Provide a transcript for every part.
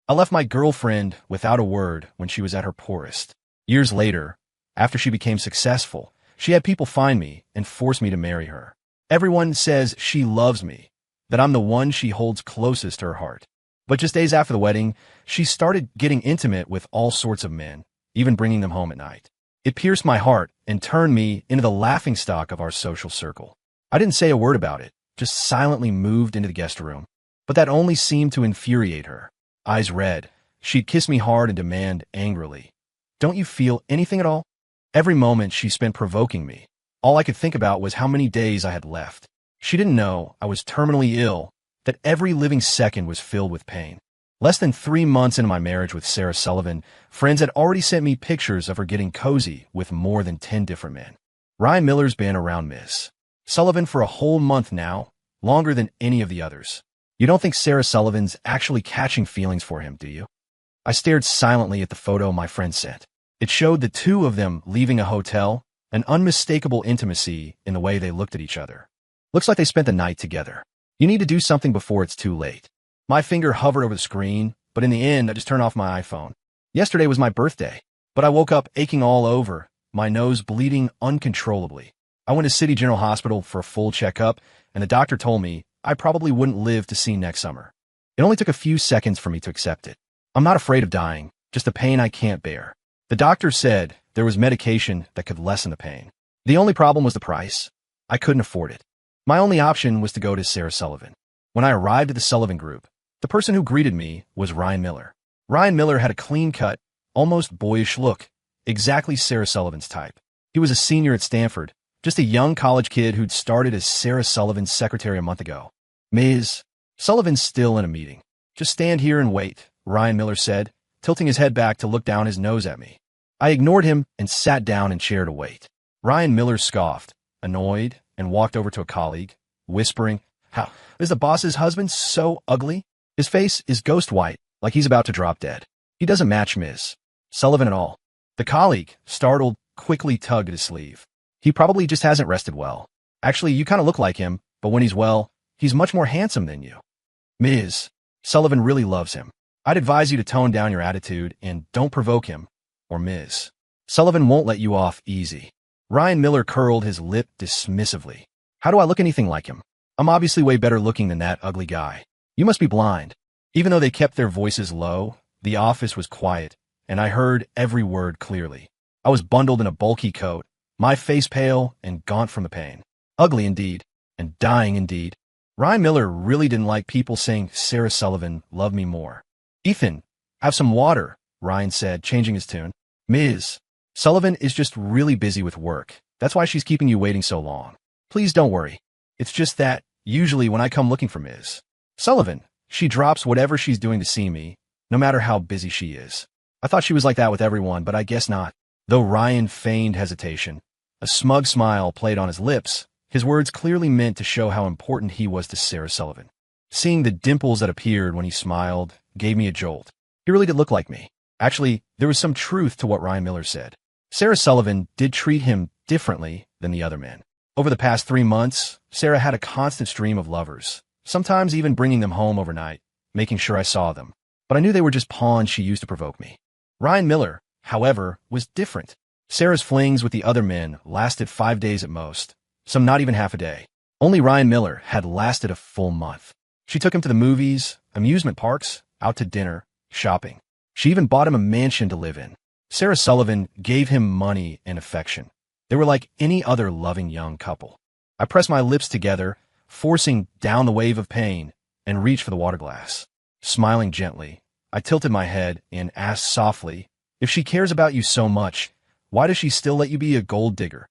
I left my girlfriend without a word when she was at her poorest. Years later, after she became successful, she had people find me and force me to marry her. Everyone says she loves me, that I'm the one she holds closest to her heart. But just days after the wedding, she started getting intimate with all sorts of men, even bringing them home at night. It pierced my heart and turned me into the laughingstock of our social circle. I didn't say a word about it, just silently moved into the guest room. But that only seemed to infuriate her. Eyes red, she'd kiss me hard and demand angrily, "Don't you feel anything at all?" Every moment she spent provoking me. All I could think about was how many days I had left. She didn't know I was terminally ill, that every living second was filled with pain. Less than 3 months into my marriage with Sarah Sullivan, friends had already sent me pictures of her getting cozy with more than 10 different men. Ryan Miller's been around Miss Sullivan for a whole month now, longer than any of the others. You don't think Sarah Sullivan's actually catching feelings for him, do you? I stared silently at the photo my friend sent. It showed the two of them leaving a hotel, an unmistakable intimacy in the way they looked at each other. Looks like they spent the night together. You need to do something before it's too late. My finger hovered over the screen, but in the end, I just turned off my iPhone. Yesterday was my birthday, but I woke up aching all over, my nose bleeding uncontrollably. I went to City General Hospital for a full checkup, and the doctor told me I probably wouldn't live to see next summer. It only took a few seconds for me to accept it. I'm not afraid of dying, just a pain I can't bear. The doctor said there was medication that could lessen the pain. The only problem was the price. I couldn't afford it. My only option was to go to Sarah Sullivan. When I arrived at the Sullivan Group, the person who greeted me was Ryan Miller. Ryan Miller had a clean-cut, almost boyish look, exactly Sarah Sullivan's type. He was a senior at Stanford, just a young college kid who'd started as Sarah Sullivan's secretary a month ago. "Ms. Sullivan's still in a meeting. Just stand here and wait," Ryan Miller said, tilting his head back to look down his nose at me. I ignored him and sat down in chair to wait. Ryan Miller scoffed, annoyed, and walked over to a colleague, whispering, "How is the boss's husband so ugly? His face is ghost white, like he's about to drop dead. He doesn't match Ms. Sullivan at all." The colleague, startled, quickly tugged at his sleeve. "He probably just hasn't rested well. Actually, you kind of look like him, but when he's well, he's much more handsome than you. Ms. Sullivan really loves him. I'd advise you to tone down your attitude and don't provoke him, or Ms. Sullivan won't let you off easy." Ryan Miller curled his lip dismissively. "How do I look anything like him? I'm obviously way better looking than that ugly guy. You must be blind." Even though they kept their voices low, the office was quiet, and I heard every word clearly. I was bundled in a bulky coat, my face pale and gaunt from the pain. Ugly indeed, and dying indeed. Ryan Miller really didn't like people saying Sarah Sullivan loved me more. "Ethan, have some water," Ryan said, changing his tune. "Ms. Sullivan is just really busy with work. That's why she's keeping you waiting so long. Please don't worry. It's just that, usually when I come looking for Ms. Sullivan, she drops whatever she's doing to see me, no matter how busy she is. I thought she was like that with everyone, but I guess not." Though Ryan feigned hesitation, a smug smile played on his lips. His words clearly meant to show how important he was to Sarah Sullivan. Seeing the dimples that appeared when he smiled gave me a jolt. He really did look like me. Actually, there was some truth to what Ryan Miller said. Sarah Sullivan did treat him differently than the other men. Over the past 3 months, Sarah had a constant stream of lovers, sometimes even bringing them home overnight, making sure I saw them. But I knew they were just pawns she used to provoke me. Ryan Miller, however, was different. Sarah's flings with the other men lasted 5 days at most, some not even half a day. Only Ryan Miller had lasted a full month. She took him to the movies, amusement parks, out to dinner, shopping. She even bought him a mansion to live in. Sarah Sullivan gave him money and affection. They were like any other loving young couple. I pressed my lips together, forcing down the wave of pain, and reached for the water glass. Smiling gently, I tilted my head and asked softly, "If she cares about you so much, why does she still let you be a gold digger?"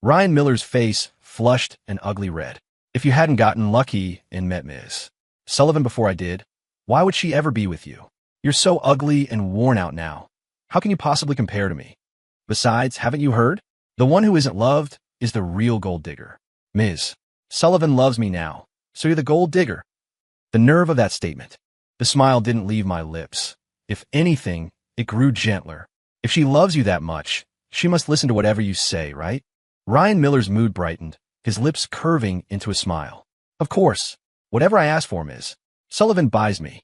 Ryan Miller's face flushed an ugly red. "If you hadn't gotten lucky and met Ms. Sullivan before I did, why would she ever be with you? You're so ugly and worn out now. How can you possibly compare to me? Besides, haven't you heard? The one who isn't loved is the real gold digger. Ms. Sullivan loves me now, so you're the gold digger." The nerve of that statement. The smile didn't leave my lips. If anything, it grew gentler. If she loves you that much, she must listen to whatever you say, right? Ryan Miller's mood brightened, his lips curving into a smile. "Of course. Whatever I ask for, Ms. Sullivan buys me."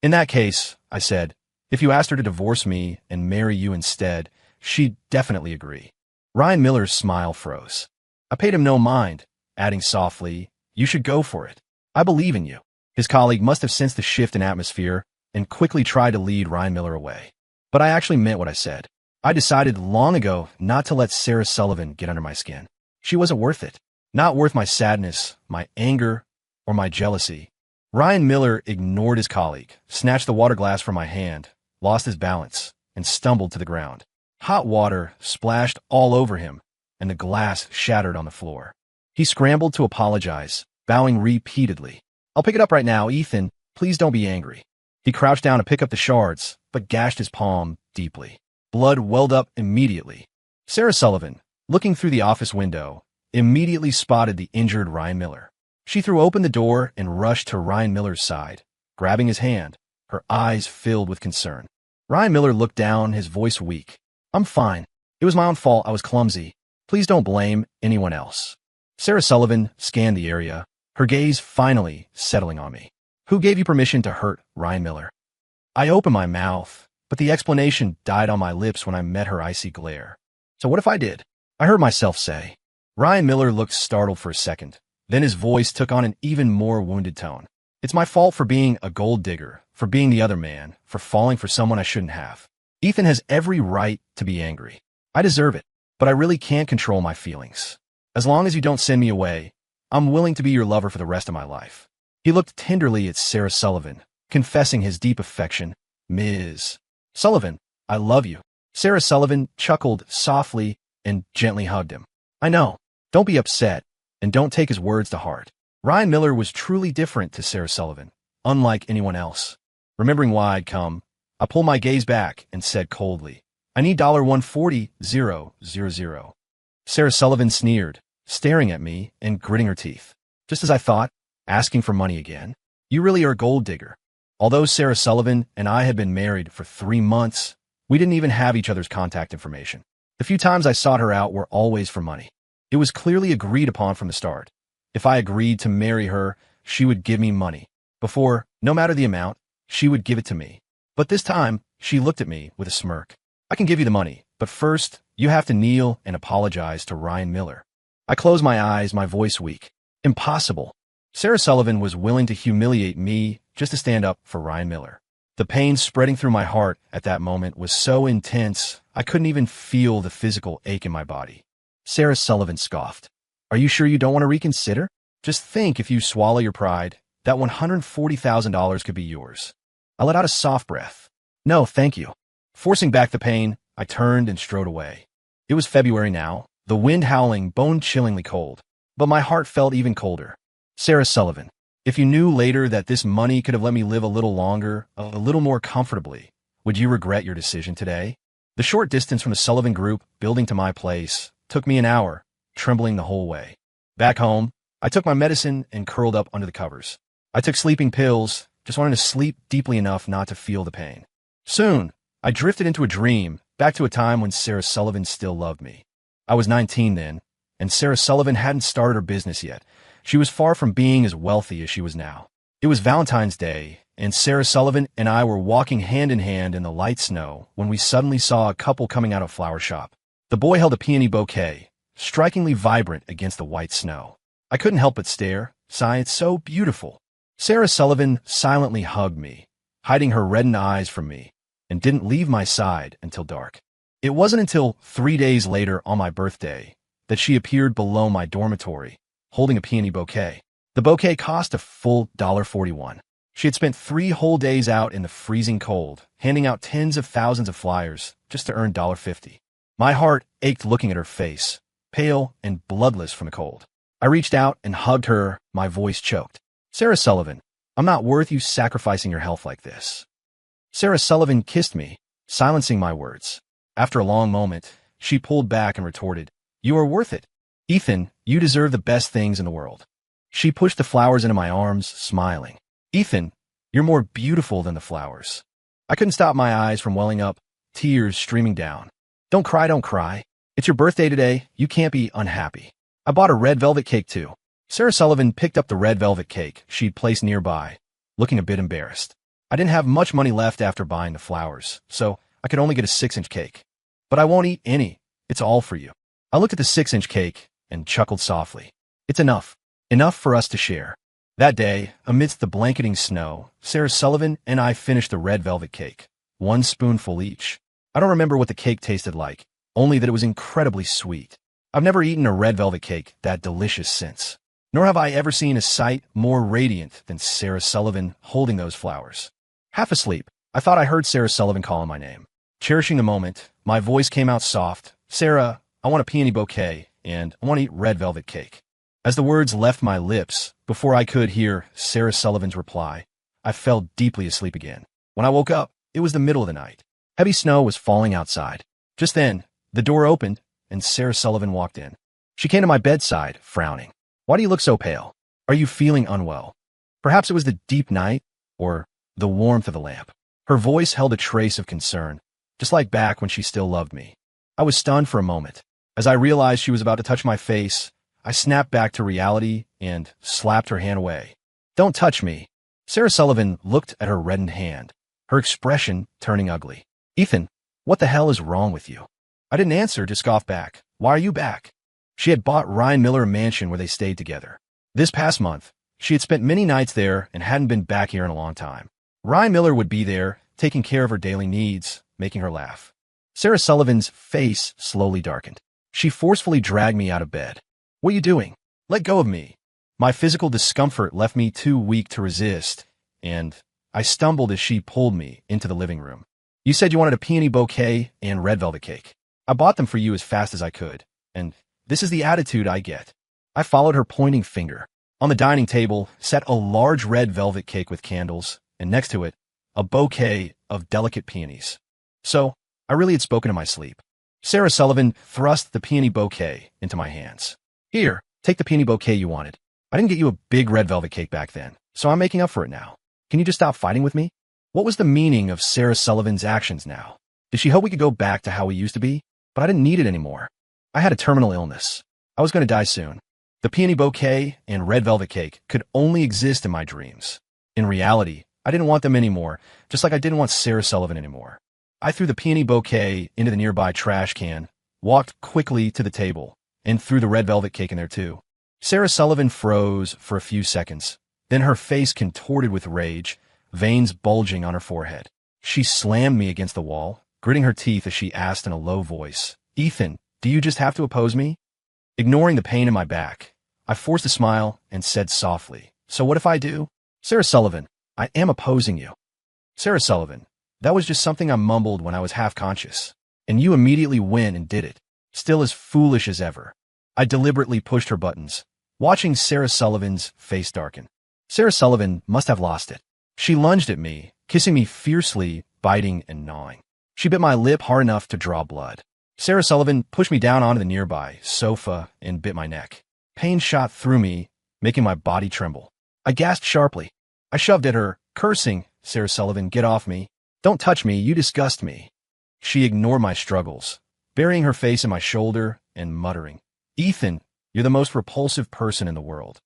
In that case, I said, if you asked her to divorce me and marry you instead, she'd definitely agree. Ryan Miller's smile froze. I paid him no mind, adding softly, you should go for it. I believe in you. His colleague must have sensed the shift in atmosphere and quickly tried to lead Ryan Miller away. But I actually meant what I said. I decided long ago not to let Sarah Sullivan get under my skin. She wasn't worth it. Not worth my sadness, my anger, or my jealousy. Ryan Miller ignored his colleague, snatched the water glass from my hand, lost his balance, and stumbled to the ground. Hot water splashed all over him, and the glass shattered on the floor. He scrambled to apologize, bowing repeatedly. I'll pick it up right now, Ethan. Please don't be angry. He crouched down to pick up the shards, but gashed his palm deeply. Blood welled up immediately. Sarah Sullivan, looking through the office window, immediately spotted the injured Ryan Miller. She threw open the door and rushed to Ryan Miller's side, grabbing his hand, her eyes filled with concern. Ryan Miller looked down, his voice weak. I'm fine. It was my own fault. I was clumsy. Please don't blame anyone else. Sarah Sullivan scanned the area, her gaze finally settling on me. Who gave you permission to hurt Ryan Miller? I opened my mouth, but the explanation died on my lips when I met her icy glare. So what if I did? I heard myself say. Ryan Miller looked startled for a second. Then his voice took on an even more wounded tone. It's my fault for being a gold digger, for being the other man, for falling for someone I shouldn't have. Ethan has every right to be angry. I deserve it, but I really can't control my feelings. As long as you don't send me away, I'm willing to be your lover for the rest of my life. He looked tenderly at Sarah Sullivan, confessing his deep affection. Ms. Sullivan, I love you. Sarah Sullivan chuckled softly and gently hugged him. I know. Don't be upset, and don't take his words to heart. Ryan Miller was truly different to Sarah Sullivan, unlike anyone else. Remembering why I'd come, I pulled my gaze back and said coldly, I need $140,000. Sarah Sullivan sneered, staring at me and gritting her teeth. Just as I thought, asking for money again. You really are a gold digger. Although Sarah Sullivan and I had been married for 3 months, we didn't even have each other's contact information. The few times I sought her out were always for money. It was clearly agreed upon from the start. If I agreed to marry her, she would give me money. Before, no matter the amount, she would give it to me. But this time, she looked at me with a smirk. I can give you the money, but first, you have to kneel and apologize to Ryan Miller. I closed my eyes, my voice weak. Impossible. Sarah Sullivan was willing to humiliate me just to stand up for Ryan Miller. The pain spreading through my heart at that moment was so intense, I couldn't even feel the physical ache in my body. Sarah Sullivan scoffed. Are you sure you don't want to reconsider? Just think, if you swallow your pride, that $140,000 could be yours. I let out a soft breath. No, thank you. Forcing back the pain, I turned and strode away. It was February now, the wind howling bone-chillingly cold, but my heart felt even colder. Sarah Sullivan, if you knew later that this money could have let me live a little longer, a little more comfortably, would you regret your decision today? The short distance from the Sullivan Group building to my place took me an hour, trembling the whole way. Back home, I took my medicine and curled up under the covers. I took sleeping pills, just wanted to sleep deeply enough not to feel the pain. Soon, I drifted into a dream, back to a time when Sarah Sullivan still loved me. I was 19 then, and Sarah Sullivan hadn't started her business yet. She was far from being as wealthy as she was now. It was Valentine's Day, and Sarah Sullivan and I were walking hand in hand in the light snow when we suddenly saw a couple coming out of a flower shop. The boy held a peony bouquet, strikingly vibrant against the white snow. I couldn't help but stare, sigh, it's so beautiful. Sarah Sullivan silently hugged me, hiding her reddened eyes from me, and didn't leave my side until dark. It wasn't until 3 days later on my birthday that she appeared below my dormitory, holding a peony bouquet. The bouquet cost a full $41. She had spent 3 whole days out in the freezing cold, handing out tens of thousands of flyers just to earn $50. My heart ached looking at her face, pale and bloodless from the cold. I reached out and hugged her, my voice choked. Sarah Sullivan, I'm not worth you sacrificing your health like this. Sarah Sullivan kissed me, silencing my words. After a long moment, she pulled back and retorted, You are worth it. Ethan, you deserve the best things in the world. She pushed the flowers into my arms, smiling. Ethan, you're more beautiful than the flowers. I couldn't stop my eyes from welling up, tears streaming down. Don't cry, don't cry. It's your birthday today. You can't be unhappy. I bought a red velvet cake too. Sarah Sullivan picked up the red velvet cake she'd placed nearby, looking a bit embarrassed. I didn't have much money left after buying the flowers, so I could only get a 6-inch cake. But I won't eat any. It's all for you. I looked at the 6-inch cake and chuckled softly. It's enough. Enough for us to share. That day, amidst the blanketing snow, Sarah Sullivan and I finished the red velvet cake, 1 spoonful each. I don't remember what the cake tasted like, only that it was incredibly sweet. I've never eaten a red velvet cake that delicious since. Nor have I ever seen a sight more radiant than Sarah Sullivan holding those flowers. Half asleep, I thought I heard Sarah Sullivan calling my name. Cherishing the moment, my voice came out soft. Sarah, I want a peony bouquet, and I want to eat red velvet cake. As the words left my lips, before I could hear Sarah Sullivan's reply, I fell deeply asleep again. When I woke up, it was the middle of the night. Heavy snow was falling outside. Just then, the door opened, and Sarah Sullivan walked in. She came to my bedside, frowning. Why do you look so pale? Are you feeling unwell? Perhaps it was the deep night, or the warmth of the lamp. Her voice held a trace of concern, just like back when she still loved me. I was stunned for a moment. As I realized she was about to touch my face, I snapped back to reality and slapped her hand away. Don't touch me. Sarah Sullivan looked at her reddened hand, her expression turning ugly. Ethan, what the hell is wrong with you? I didn't answer, just scoffed back. Why are you back? She had bought Ryan Miller a mansion where they stayed together. This past month, she had spent many nights there and hadn't been back here in a long time. Ryan Miller would be there, taking care of her daily needs, making her laugh. Sarah Sullivan's face slowly darkened. She forcefully dragged me out of bed. What are you doing? Let go of me. My physical discomfort left me too weak to resist, and I stumbled as she pulled me into the living room. You said you wanted a peony bouquet and red velvet cake. I bought them for you as fast as I could, and this is the attitude I get. I followed her pointing finger. On the dining table sat a large red velvet cake with candles, and next to it, a bouquet of delicate peonies. So, I really had spoken in my sleep. Sarah Sullivan thrust the peony bouquet into my hands. Here, take the peony bouquet you wanted. I didn't get you a big red velvet cake back then, so I'm making up for it now. Can you just stop fighting with me? What was the meaning of Sarah Sullivan's actions now? Did she hope we could go back to how we used to be? But I didn't need it anymore. I had a terminal illness. I was going to die soon. The peony bouquet and red velvet cake could only exist in my dreams. In reality, I didn't want them anymore, just like I didn't want Sarah Sullivan anymore. I threw the peony bouquet into the nearby trash can, walked quickly to the table, and threw the red velvet cake in there too. Sarah Sullivan froze for a few seconds. Then her face contorted with rage, veins bulging on her forehead. She slammed me against the wall, gritting her teeth as she asked in a low voice, Ethan, do you just have to oppose me? Ignoring the pain in my back, I forced a smile and said softly, so what if I do? Sarah Sullivan, I am opposing you. Sarah Sullivan, that was just something I mumbled when I was half conscious, and you immediately went and did it, still as foolish as ever. I deliberately pushed her buttons, watching Sarah Sullivan's face darken. Sarah Sullivan must have lost it. She lunged at me, kissing me fiercely, biting and gnawing. She bit my lip hard enough to draw blood. Sarah Sullivan pushed me down onto the nearby sofa and bit my neck. Pain shot through me, making my body tremble. I gasped sharply. I shoved at her, cursing, Sarah Sullivan, get off me. Don't touch me, you disgust me. She ignored my struggles, burying her face in my shoulder and muttering, Ethan, you're the most repulsive person in the world.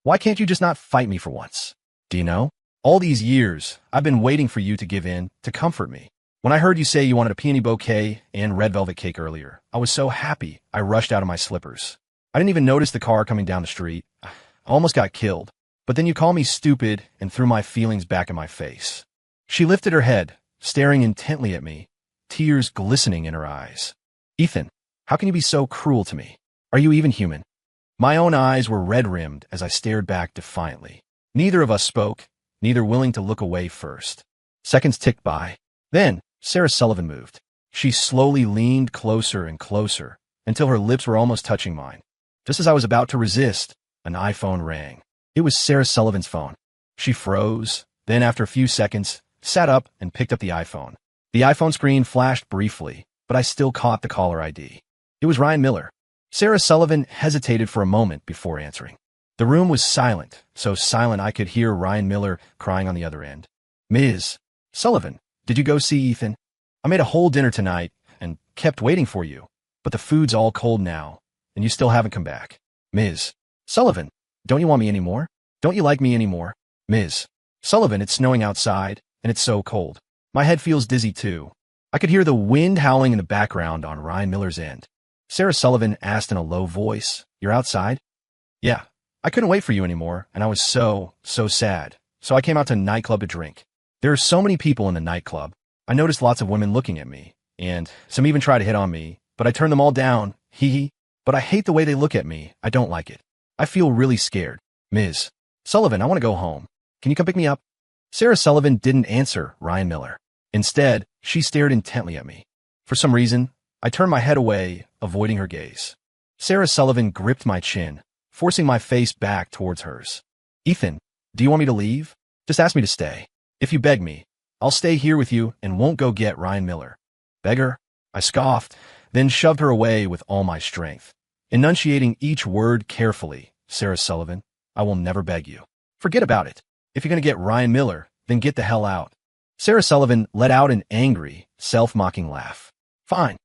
Why can't you just not fight me for once? Do you know? All these years, I've been waiting for you to give in, to comfort me. When I heard you say you wanted a peony bouquet and red velvet cake earlier, I was so happy I rushed out of my slippers. I didn't even notice the car coming down the street. I almost got killed. But then you called me stupid and threw my feelings back in my face. She lifted her head, staring intently at me, tears glistening in her eyes. Ethan, how can you be so cruel to me? Are you even human? My own eyes were red-rimmed as I stared back defiantly. Neither of us spoke, neither willing to look away first. Seconds ticked by. Then, Sarah Sullivan moved. She slowly leaned closer and closer until her lips were almost touching mine. Just as I was about to resist, an iPhone rang. It was Sarah Sullivan's phone. She froze, then after a few seconds, sat up and picked up the iPhone. The iPhone screen flashed briefly, but I still caught the caller ID. It was Ryan Miller. Sarah Sullivan hesitated for a moment before answering. The room was silent, so silent I could hear Ryan Miller crying on the other end. Ms. Sullivan, did you go see Ethan? I made a whole dinner tonight and kept waiting for you, but the food's all cold now, and you still haven't come back. Ms. Sullivan, don't you want me anymore? Don't you like me anymore? Ms. Sullivan, it's snowing outside, and it's so cold. My head feels dizzy too. I could hear the wind howling in the background on Ryan Miller's end. Sarah Sullivan asked in a low voice, "You're outside?" "Yeah. I couldn't wait for you anymore, and I was so sad. So I came out to a nightclub to drink. There are so many people in the nightclub. I noticed lots of women looking at me, and some even tried to hit on me, but I turned them all down, hee. But I hate the way they look at me. I don't like it. I feel really scared. Ms. Sullivan, I want to go home. Can you come pick me up?" Sarah Sullivan didn't answer Ryan Miller. Instead, she stared intently at me. For some reason, I turned my head away, avoiding her gaze. Sarah Sullivan gripped my chin, forcing my face back towards hers. "Ethan, do you want me to leave? Just ask me to stay. If you beg me, I'll stay here with you and won't go get Ryan Miller." "Beggar?" I scoffed, then shoved her away with all my strength. Enunciating each word carefully, "Sarah Sullivan, I will never beg you. Forget about it. If you're going to get Ryan Miller, then get the hell out." Sarah Sullivan let out an angry, self-mocking laugh. Fine.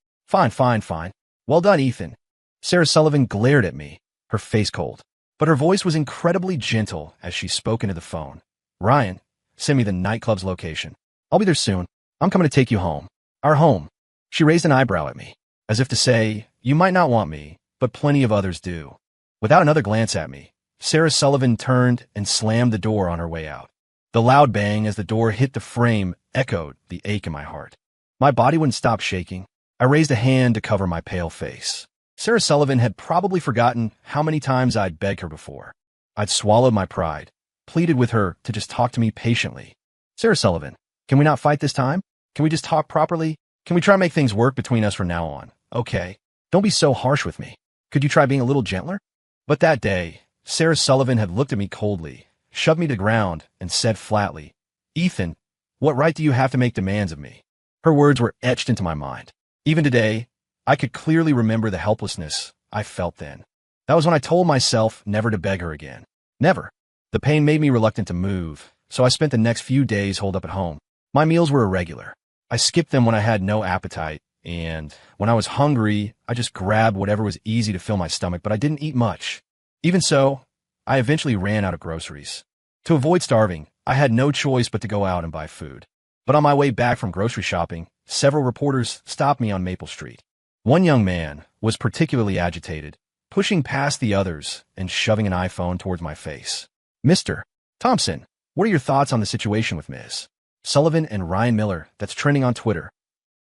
Well done, Ethan." Sarah Sullivan glared at me, her face cold. But her voice was incredibly gentle as she spoke into the phone. "Ryan, send me the nightclub's location. I'll be there soon. I'm coming to take you home. Our home." She raised an eyebrow at me, as if to say, "You might not want me, but plenty of others do." Without another glance at me, Sarah Sullivan turned and slammed the door on her way out. The loud bang as the door hit the frame echoed the ache in my heart. My body wouldn't stop shaking. I raised a hand to cover my pale face. Sarah Sullivan had probably forgotten how many times I'd begged her before. I'd swallowed my pride, pleaded with her to just talk to me patiently. "Sarah Sullivan, can we not fight this time? Can we just talk properly? Can we try to make things work between us from now on? Okay. Don't be so harsh with me. Could you try being a little gentler?" But that day, Sarah Sullivan had looked at me coldly, shoved me to the ground, and said flatly, "Ethan, what right do you have to make demands of me?" Her words were etched into my mind. Even today, I could clearly remember the helplessness I felt then. That was when I told myself never to beg her again. Never. The pain made me reluctant to move, so I spent the next few days holed up at home. My meals were irregular. I skipped them when I had no appetite, and when I was hungry, I just grabbed whatever was easy to fill my stomach, but I didn't eat much. Even so, I eventually ran out of groceries. To avoid starving, I had no choice but to go out and buy food. But on my way back from grocery shopping, several reporters stopped me on Maple Street. One young man was particularly agitated, pushing past the others and shoving an iPhone towards my face. "Mr. Thompson, what are your thoughts on the situation with Ms. Sullivan and Ryan Miller that's trending on Twitter?"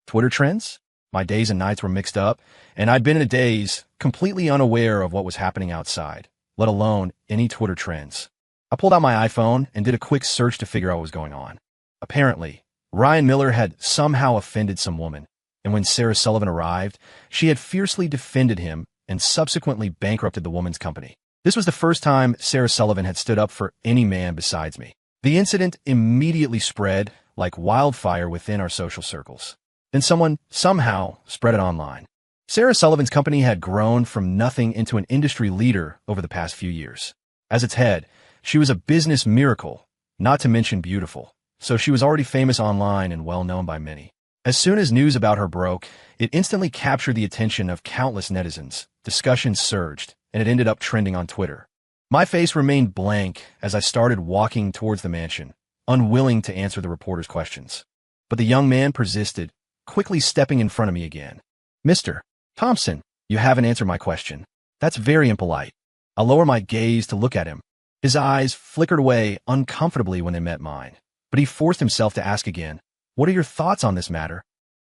Twitter trends? My days and nights were mixed up, and I'd been in a daze, completely unaware of what was happening outside, let alone any Twitter trends. I pulled out my iPhone and did a quick search to figure out what was going on. Apparently, Ryan Miller had somehow offended some woman, and when Sarah Sullivan arrived, she had fiercely defended him and subsequently bankrupted the woman's company. This was the first time Sarah Sullivan had stood up for any man besides me. The incident immediately spread like wildfire within our social circles. Then someone somehow spread it online. Sarah Sullivan's company had grown from nothing into an industry leader over the past few years. As its head, she was a business miracle, not to mention beautiful, so she was already famous online and well known by many. As soon as news about her broke, it instantly captured the attention of countless netizens. Discussions surged, and it ended up trending on Twitter. My face remained blank as I started walking towards the mansion, unwilling to answer the reporter's questions. But the young man persisted, quickly stepping in front of me again. "Mr. Thompson, you haven't answered my question. That's very impolite." I lowered my gaze to look at him. His eyes flickered away uncomfortably when they met mine, but he forced himself to ask again, "What are your thoughts on this matter?"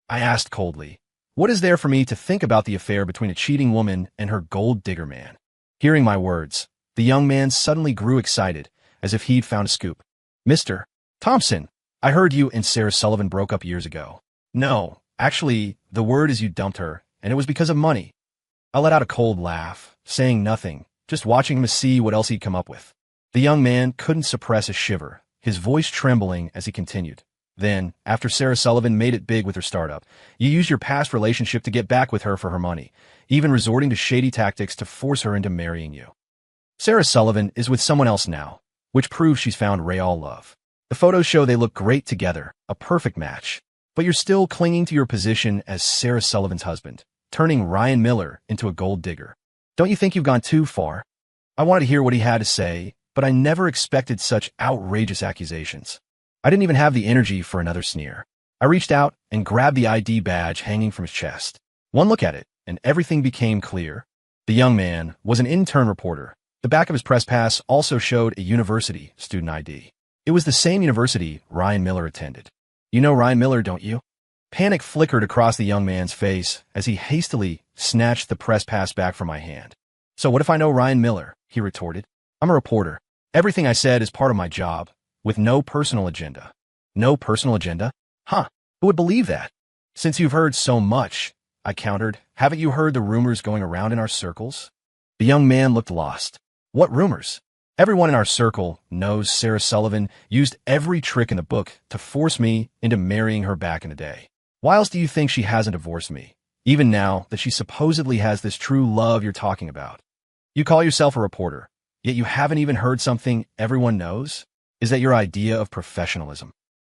I asked coldly, "What is there for me to think about the affair between a cheating woman and her gold digger man?" Hearing my words, the young man suddenly grew excited, as if he'd found a scoop. "Mr. Thompson, I heard you and Sarah Sullivan broke up years ago." "No, actually, the word is you dumped her, and it was because of money." I let out a cold laugh, saying nothing, just watching him to see what else he'd come up with. The young man couldn't suppress a shiver, his voice trembling as he continued. "Then, after Sarah Sullivan made it big with her startup, you used your past relationship to get back with her for her money, even resorting to shady tactics to force her into marrying you. Sarah Sullivan is with someone else now, which proves she's found real love. The photos show they look great together, a perfect match. But you're still clinging to your position as Sarah Sullivan's husband, turning Ryan Miller into a gold digger. Don't you think you've gone too far?" I wanted to hear what he had to say, but I never expected such outrageous accusations. I didn't even have the energy for another sneer. I reached out and grabbed the ID badge hanging from his chest. One look at it, and everything became clear. The young man was an intern reporter. The back of his press pass also showed a university student ID. It was the same university Ryan Miller attended. You know Ryan Miller, don't you? Panic flickered across the young man's face as he hastily snatched the press pass back from my hand. So what if I know Ryan Miller? He retorted. I'm a reporter. Everything I said is part of my job, with no personal agenda. No personal agenda? Huh, who would believe that? Since you've heard so much, I countered, haven't you heard the rumors going around in our circles? The young man looked lost. What rumors? Everyone in our circle knows Sarah Sullivan used every trick in the book to force me into marrying her back in the day. Why else do you think she hasn't divorced me, even now that she supposedly has this true love you're talking about? You call yourself a reporter, yet you haven't even heard something everyone knows? Is that your idea of professionalism?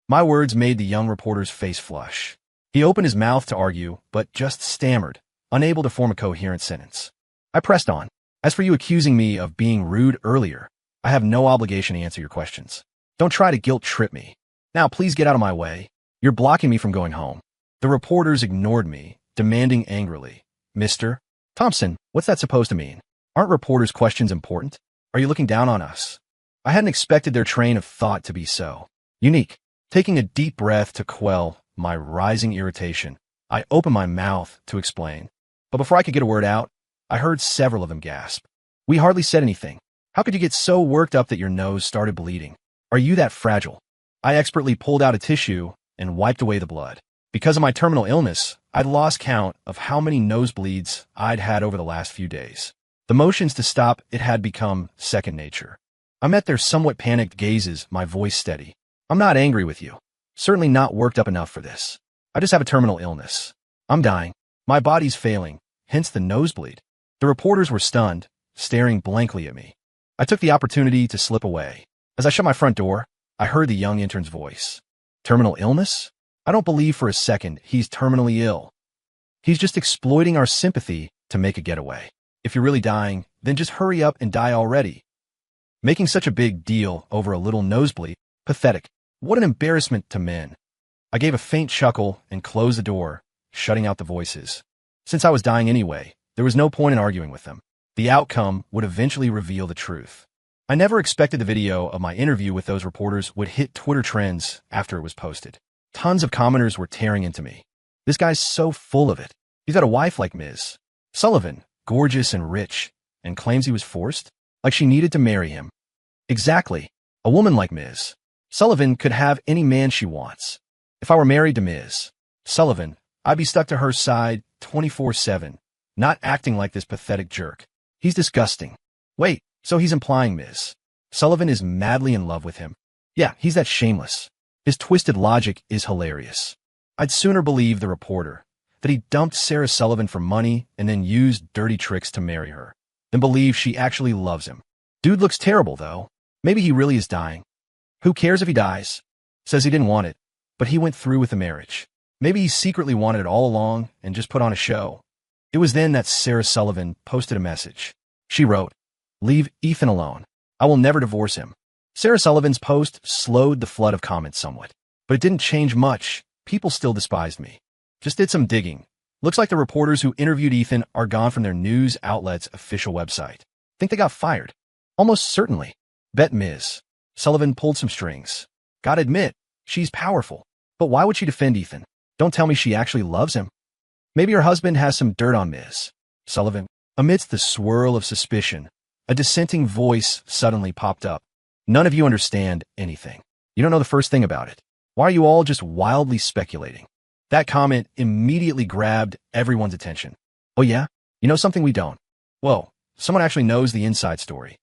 My words made the young reporter's face flush. He opened his mouth to argue, but just stammered, unable to form a coherent sentence. I pressed on. As for you accusing me of being rude earlier, I have no obligation to answer your questions. Don't try to guilt trip me. Now please get out of my way. You're blocking me from going home. The reporters ignored me, demanding angrily, Mr. Thompson, what's that supposed to mean? Aren't reporters' questions important? Are you looking down on us? I hadn't expected their train of thought to be so unique. Taking a deep breath to quell my rising irritation, I opened my mouth to explain. But before I could get a word out, I heard several of them gasp. We hardly said anything. How could you get so worked up that your nose started bleeding? Are you that fragile? I expertly pulled out a tissue and wiped away the blood. Because of my terminal illness, I'd lost count of how many nosebleeds I'd had over the last few days. The motions to stop it had become second nature. I met their somewhat panicked gazes, my voice steady. I'm not angry with you. Certainly not worked up enough for this. I just have a terminal illness. I'm dying. My body's failing, hence the nosebleed. The reporters were stunned, staring blankly at me. I took the opportunity to slip away. As I shut my front door, I heard the young intern's voice. Terminal illness? I don't believe for a second he's terminally ill. He's just exploiting our sympathy to make a getaway. If you're really dying, then just hurry up and die already. Making such a big deal over a little nosebleed, pathetic. What an embarrassment to men. I gave a faint chuckle and closed the door, shutting out the voices. Since I was dying anyway, there was no point in arguing with them. The outcome would eventually reveal the truth. I never expected the video of my interview with those reporters would hit Twitter trends after it was posted. Tons of commenters were tearing into me. This guy's so full of it. He's got a wife like Ms. Sullivan, gorgeous and rich, and claims he was forced? Like she needed to marry him. Exactly. A woman like Ms. Sullivan could have any man she wants. If I were married to Ms. Sullivan, I'd be stuck to her side 24/7, not acting like this pathetic jerk. He's disgusting. Wait, so he's implying Ms. Sullivan is madly in love with him? Yeah, he's that shameless. His twisted logic is hilarious. I'd sooner believe the reporter that he dumped Sarah Sullivan for money and then used dirty tricks to marry her, than believe she actually loves him. Dude looks terrible, though. Maybe he really is dying. Who cares if he dies? Says he didn't want it, but he went through with the marriage. Maybe he secretly wanted it all along and just put on a show. It was then that Sarah Sullivan posted a message. She wrote, "Leave Ethan alone. I will never divorce him." Sarah Sullivan's post slowed the flood of comments somewhat, but it didn't change much. People still despised me. Just did some digging. Looks like the reporters who interviewed Ethan are gone from their news outlet's official website. Think they got fired? Almost certainly. Bet Ms. Sullivan pulled some strings. Gotta admit, she's powerful. But why would she defend Ethan? Don't tell me she actually loves him. Maybe her husband has some dirt on Ms. Sullivan. Amidst the swirl of suspicion, a dissenting voice suddenly popped up. None of you understand anything. You don't know the first thing about it. Why are you all just wildly speculating? That comment immediately grabbed everyone's attention. Oh yeah? You know something we don't? Whoa, someone actually knows the inside story.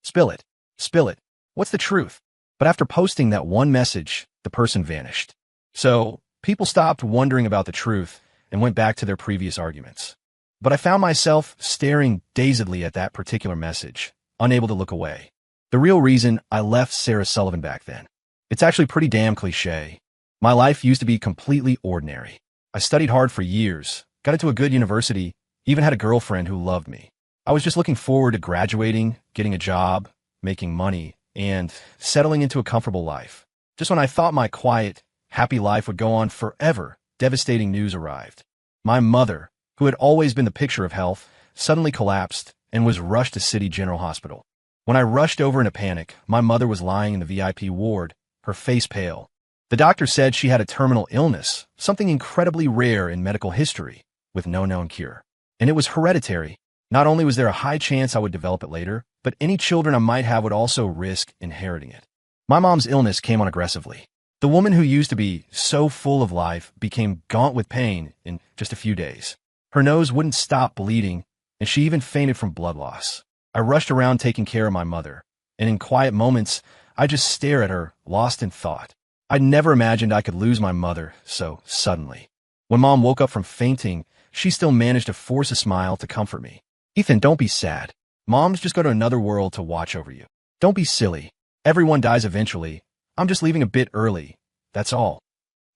Spill it. Spill it. What's the truth? But after posting that one message, the person vanished. So, people stopped wondering about the truth and went back to their previous arguments. But I found myself staring dazedly at that particular message, unable to look away. The real reason I left Sarah Sullivan back then. It's actually pretty damn cliche. My life used to be completely ordinary. I studied hard for years, got into a good university, even had a girlfriend who loved me. I was just looking forward to graduating, getting a job, making money, and settling into a comfortable life. Just when I thought my quiet, happy life would go on forever, devastating news arrived. My mother, who had always been the picture of health, suddenly collapsed and was rushed to City General Hospital. When I rushed over in a panic, my mother was lying in the VIP ward, her face pale. The doctor said she had a terminal illness, something incredibly rare in medical history, with no known cure. And it was hereditary. Not only was there a high chance I would develop it later, but any children I might have would also risk inheriting it. My mom's illness came on aggressively. The woman who used to be so full of life became gaunt with pain in just a few days. Her nose wouldn't stop bleeding, and she even fainted from blood loss. I rushed around taking care of my mother, and in quiet moments, I just stare at her, lost in thought. I'd never imagined I could lose my mother so suddenly. When Mom woke up from fainting, she still managed to force a smile to comfort me. "Ethan, don't be sad. Moms just go to another world to watch over you. Don't be silly. Everyone dies eventually. I'm just leaving a bit early. That's all."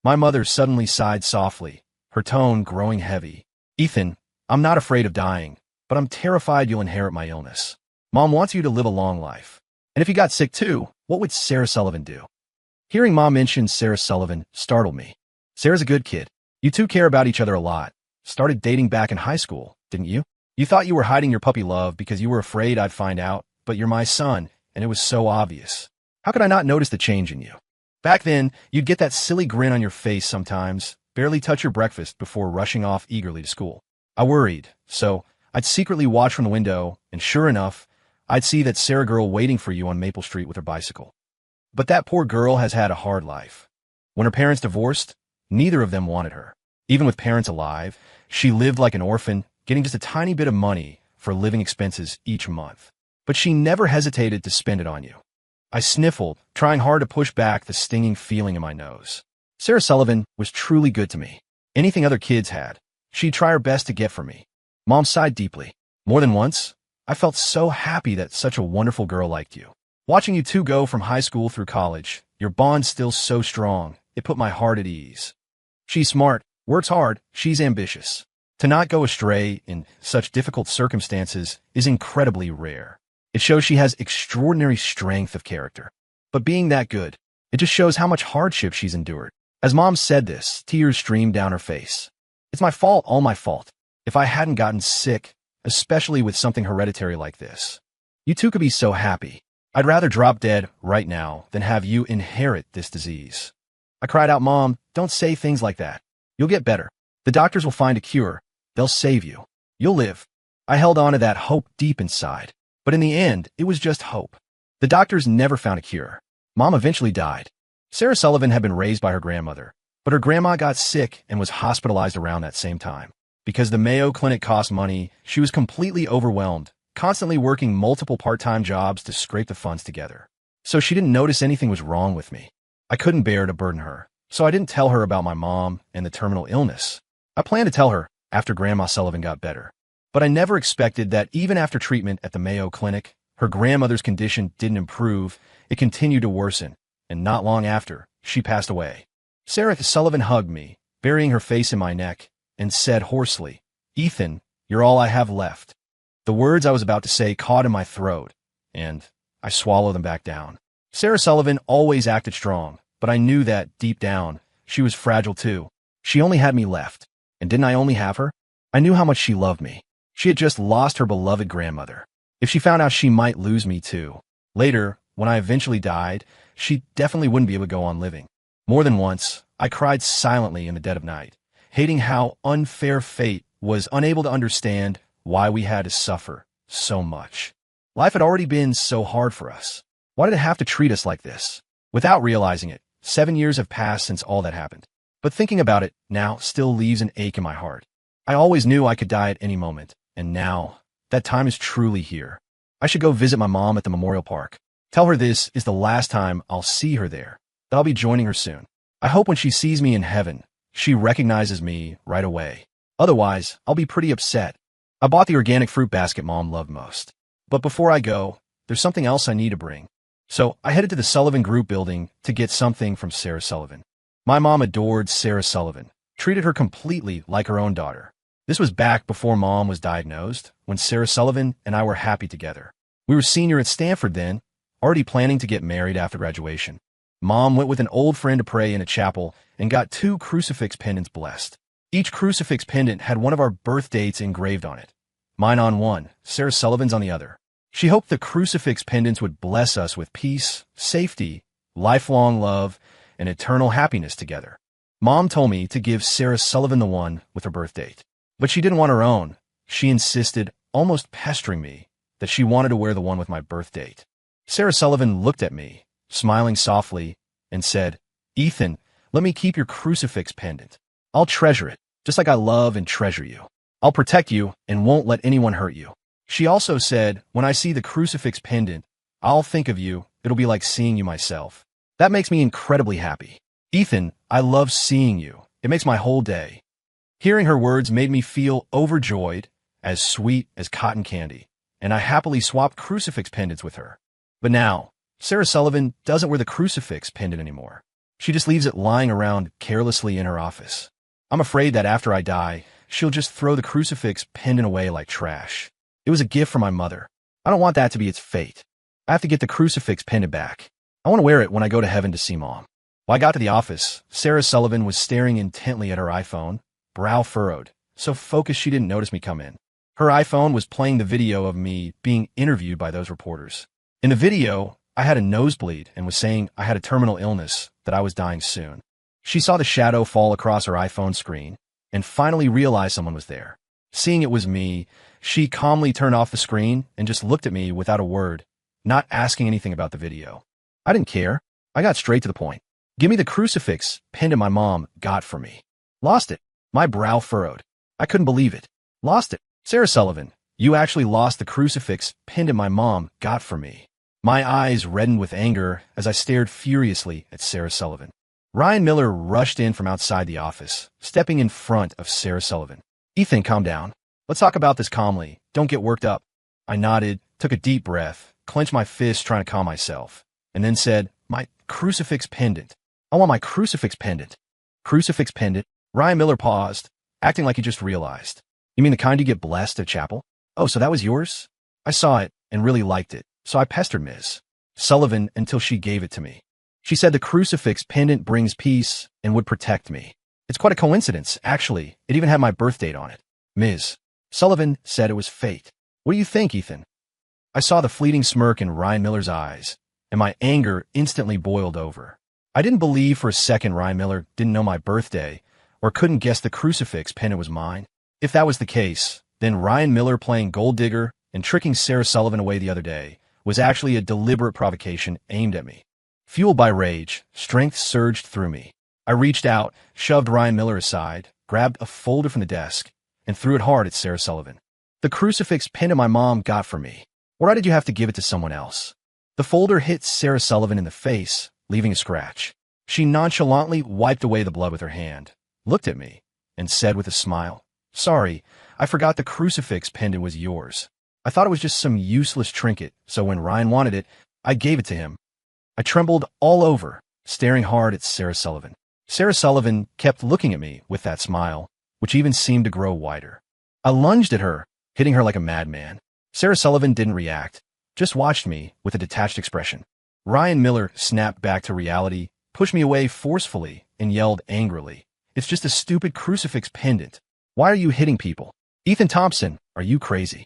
My mother suddenly sighed softly, her tone growing heavy. "Ethan, I'm not afraid of dying, but I'm terrified you'll inherit my illness. Mom wants you to live a long life. And if you got sick too, what would Sarah Sullivan do?" Hearing Mom mention Sarah Sullivan startled me. Sarah's a good kid. You two care about each other a lot. Started dating back in high school, didn't you? You thought you were hiding your puppy love because you were afraid I'd find out, but you're my son, and it was so obvious. How could I not notice the change in you? Back then, you'd get that silly grin on your face sometimes, barely touch your breakfast before rushing off eagerly to school. I worried, so I'd secretly watch from the window, and sure enough, I'd see that Sarah girl waiting for you on Maple Street with her bicycle. But that poor girl has had a hard life. When her parents divorced, neither of them wanted her. Even with parents alive, she lived like an orphan, getting just a tiny bit of money for living expenses each month. But she never hesitated to spend it on you. I sniffled, trying hard to push back the stinging feeling in my nose. Sarah Sullivan was truly good to me. Anything other kids had, she'd try her best to get for me. Mom sighed deeply. More than once, I felt so happy that such a wonderful girl liked you. Watching you two go from high school through college, your bond's still so strong, it put my heart at ease. She's smart, works hard, she's ambitious. To not go astray in such difficult circumstances is incredibly rare. It shows she has extraordinary strength of character. But being that good, it just shows how much hardship she's endured. As Mom said this, tears streamed down her face. It's my fault, all my fault. If I hadn't gotten sick, especially with something hereditary like this. You two could be so happy. I'd rather drop dead right now than have you inherit this disease. I cried out, "Mom, don't say things like that. You'll get better. The doctors will find a cure. They'll save you. You'll live." I held on to that hope deep inside. But in the end, it was just hope. The doctors never found a cure. Mom eventually died. Sarah Sullivan had been raised by her grandmother, but her grandma got sick and was hospitalized around that same time. Because the Mayo Clinic cost money, she was completely overwhelmed, constantly working multiple part-time jobs to scrape the funds together. So she didn't notice anything was wrong with me. I couldn't bear to burden her, so I didn't tell her about my mom and the terminal illness. I planned to tell her after Grandma Sullivan got better. But I never expected that even after treatment at the Mayo Clinic, her grandmother's condition didn't improve, it continued to worsen, and not long after, she passed away. Sarah Sullivan hugged me, burying her face in my neck, and said hoarsely, "Ethan, you're all I have left." The words I was about to say caught in my throat, and I swallowed them back down. Sarah Sullivan always acted strong, but I knew that, deep down, she was fragile too. She only had me left. And didn't I only have her? I knew how much she loved me. She had just lost her beloved grandmother. If she found out, she might lose me too. Later, when I eventually died, she definitely wouldn't be able to go on living. More than once, I cried silently in the dead of night, hating how unfair fate was unable to understand why we had to suffer so much. Life had already been so hard for us. Why did it have to treat us like this? Without realizing it, 7 years have passed since all that happened. But thinking about it now still leaves an ache in my heart. I always knew I could die at any moment, and now, that time is truly here. I should go visit my mom at the memorial park. Tell her this is the last time I'll see her there, that I'll be joining her soon. I hope when she sees me in heaven, she recognizes me right away. Otherwise, I'll be pretty upset. I bought the organic fruit basket Mom loved most. But before I go, there's something else I need to bring. So I headed to the Sullivan Group building to get something from Sarah Sullivan. My mom adored Sarah Sullivan, treated her completely like her own daughter. This was back before Mom was diagnosed, when Sarah Sullivan and I were happy together. We were senior at Stanford then, already planning to get married after graduation. Mom went with an old friend to pray in a chapel and got 2 crucifix pendants blessed. Each crucifix pendant had one of our birth dates engraved on it. Mine on one, Sarah Sullivan's on the other. She hoped the crucifix pendants would bless us with peace, safety, lifelong love, and eternal happiness together. Mom told me to give Sarah Sullivan the one with her birth date. But she didn't want her own. She insisted, almost pestering me, that she wanted to wear the one with my birth date. Sarah Sullivan looked at me, smiling softly, and said, "Ethan, let me keep your crucifix pendant. I'll treasure it, just like I love and treasure you. I'll protect you and won't let anyone hurt you." She also said, "When I see the crucifix pendant, I'll think of you. It'll be like seeing you myself. That makes me incredibly happy. Ethan, I love seeing you. It makes my whole day." Hearing her words made me feel overjoyed, as sweet as cotton candy, and I happily swapped crucifix pendants with her. But now, Sarah Sullivan doesn't wear the crucifix pendant anymore. She just leaves it lying around carelessly in her office. I'm afraid that after I die, she'll just throw the crucifix pendant away like trash. It was a gift from my mother. I don't want that to be its fate. I have to get the crucifix pendant back. I want to wear it when I go to heaven to see Mom. When I got to the office, Sarah Sullivan was staring intently at her iPhone, brow furrowed, so focused she didn't notice me come in. Her iPhone was playing the video of me being interviewed by those reporters. In the video, I had a nosebleed and was saying I had a terminal illness, that I was dying soon. She saw the shadow fall across her iPhone screen and finally realized someone was there. Seeing it was me, she calmly turned off the screen and just looked at me without a word, not asking anything about the video. I didn't care. I got straight to the point. "Give me the crucifix pendant my mom got for me." Lost it. My brow furrowed. I couldn't believe it. Lost it. Sarah Sullivan, you actually lost the crucifix pendant my mom got for me. My eyes reddened with anger as I stared furiously at Sarah Sullivan. Ryan Miller rushed in from outside the office, stepping in front of Sarah Sullivan. "Ethan, calm down. Let's talk about this calmly. Don't get worked up." I nodded, took a deep breath, clenched my fist trying to calm myself, and then said, "My crucifix pendant. I want my crucifix pendant." "Crucifix pendant?" Ryan Miller paused, acting like he just realized. "You mean the kind you get blessed at chapel? Oh, so that was yours?" I saw it and really liked it, so I pestered Ms. Sullivan until she gave it to me. She said the crucifix pendant brings peace and would protect me. It's quite a coincidence, actually. It even had my birth date on it. Ms. Sullivan said it was fate. What do you think, Ethan? I saw the fleeting smirk in Ryan Miller's eyes, and my anger instantly boiled over. I didn't believe for a second Ryan Miller didn't know my birthday or couldn't guess the crucifix pendant was mine. If that was the case, then Ryan Miller playing gold digger and tricking Sarah Sullivan away the other day was actually a deliberate provocation aimed at me. Fueled by rage, strength surged through me. I reached out, shoved Ryan Miller aside, grabbed a folder from the desk, and threw it hard at Sarah Sullivan. "The crucifix pendant my mom got for me. Why did you have to give it to someone else?" The folder hit Sarah Sullivan in the face, leaving a scratch. She nonchalantly wiped away the blood with her hand, looked at me, and said with a smile, "Sorry, I forgot the crucifix pendant was yours. I thought it was just some useless trinket, so when Ryan wanted it, I gave it to him." I trembled all over, staring hard at Sarah Sullivan. Sarah Sullivan kept looking at me with that smile, which even seemed to grow wider. I lunged at her, hitting her like a madman. Sarah Sullivan didn't react, just watched me with a detached expression. Ryan Miller snapped back to reality, pushed me away forcefully, and yelled angrily, "It's just a stupid crucifix pendant. Why are you hitting people? Ethan Thompson, are you crazy?"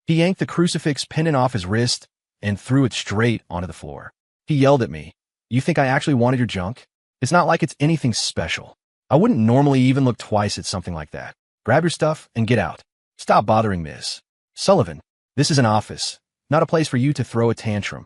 He yanked the crucifix pendant off his wrist and threw it straight onto the floor. He yelled at me, "You think I actually wanted your junk? It's not like it's anything special. I wouldn't normally even look twice at something like that. Grab your stuff and get out. Stop bothering Ms. Sullivan. This is an office, not a place for you to throw a tantrum."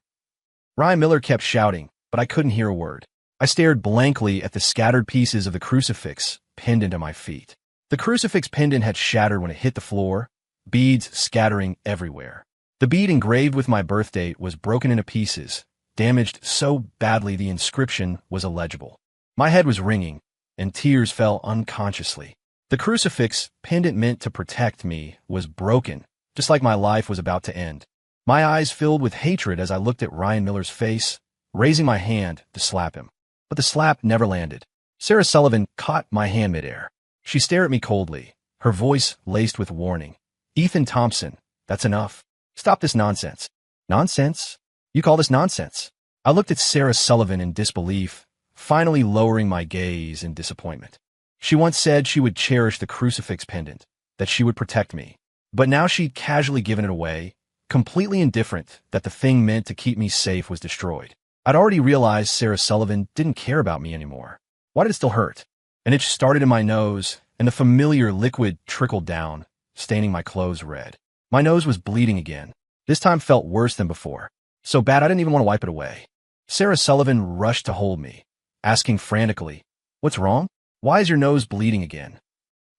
Ryan Miller kept shouting, but I couldn't hear a word. I stared blankly at the scattered pieces of the crucifix pendant at my feet. The crucifix pendant had shattered when it hit the floor, beads scattering everywhere. The bead engraved with my birth date was broken into pieces, damaged so badly the inscription was illegible. My head was ringing, and tears fell unconsciously. The crucifix pendant meant to protect me was broken, just like my life was about to end. My eyes filled with hatred as I looked at Ryan Miller's face, raising my hand to slap him. But the slap never landed. Sarah Sullivan caught my hand midair. She stared at me coldly, her voice laced with warning. "Ethan Thompson, that's enough. Stop this nonsense." "Nonsense? You call this nonsense?" I looked at Sarah Sullivan in disbelief, finally lowering my gaze in disappointment. She once said she would cherish the crucifix pendant, that she would protect me. But now she'd casually given it away, completely indifferent that the thing meant to keep me safe was destroyed. I'd already realized Sarah Sullivan didn't care about me anymore. Why did it still hurt? An itch started in my nose, and the familiar liquid trickled down, staining my clothes red. My nose was bleeding again. This time felt worse than before. So bad I didn't even want to wipe it away. Sarah Sullivan rushed to hold me, asking frantically, "What's wrong? Why is your nose bleeding again?"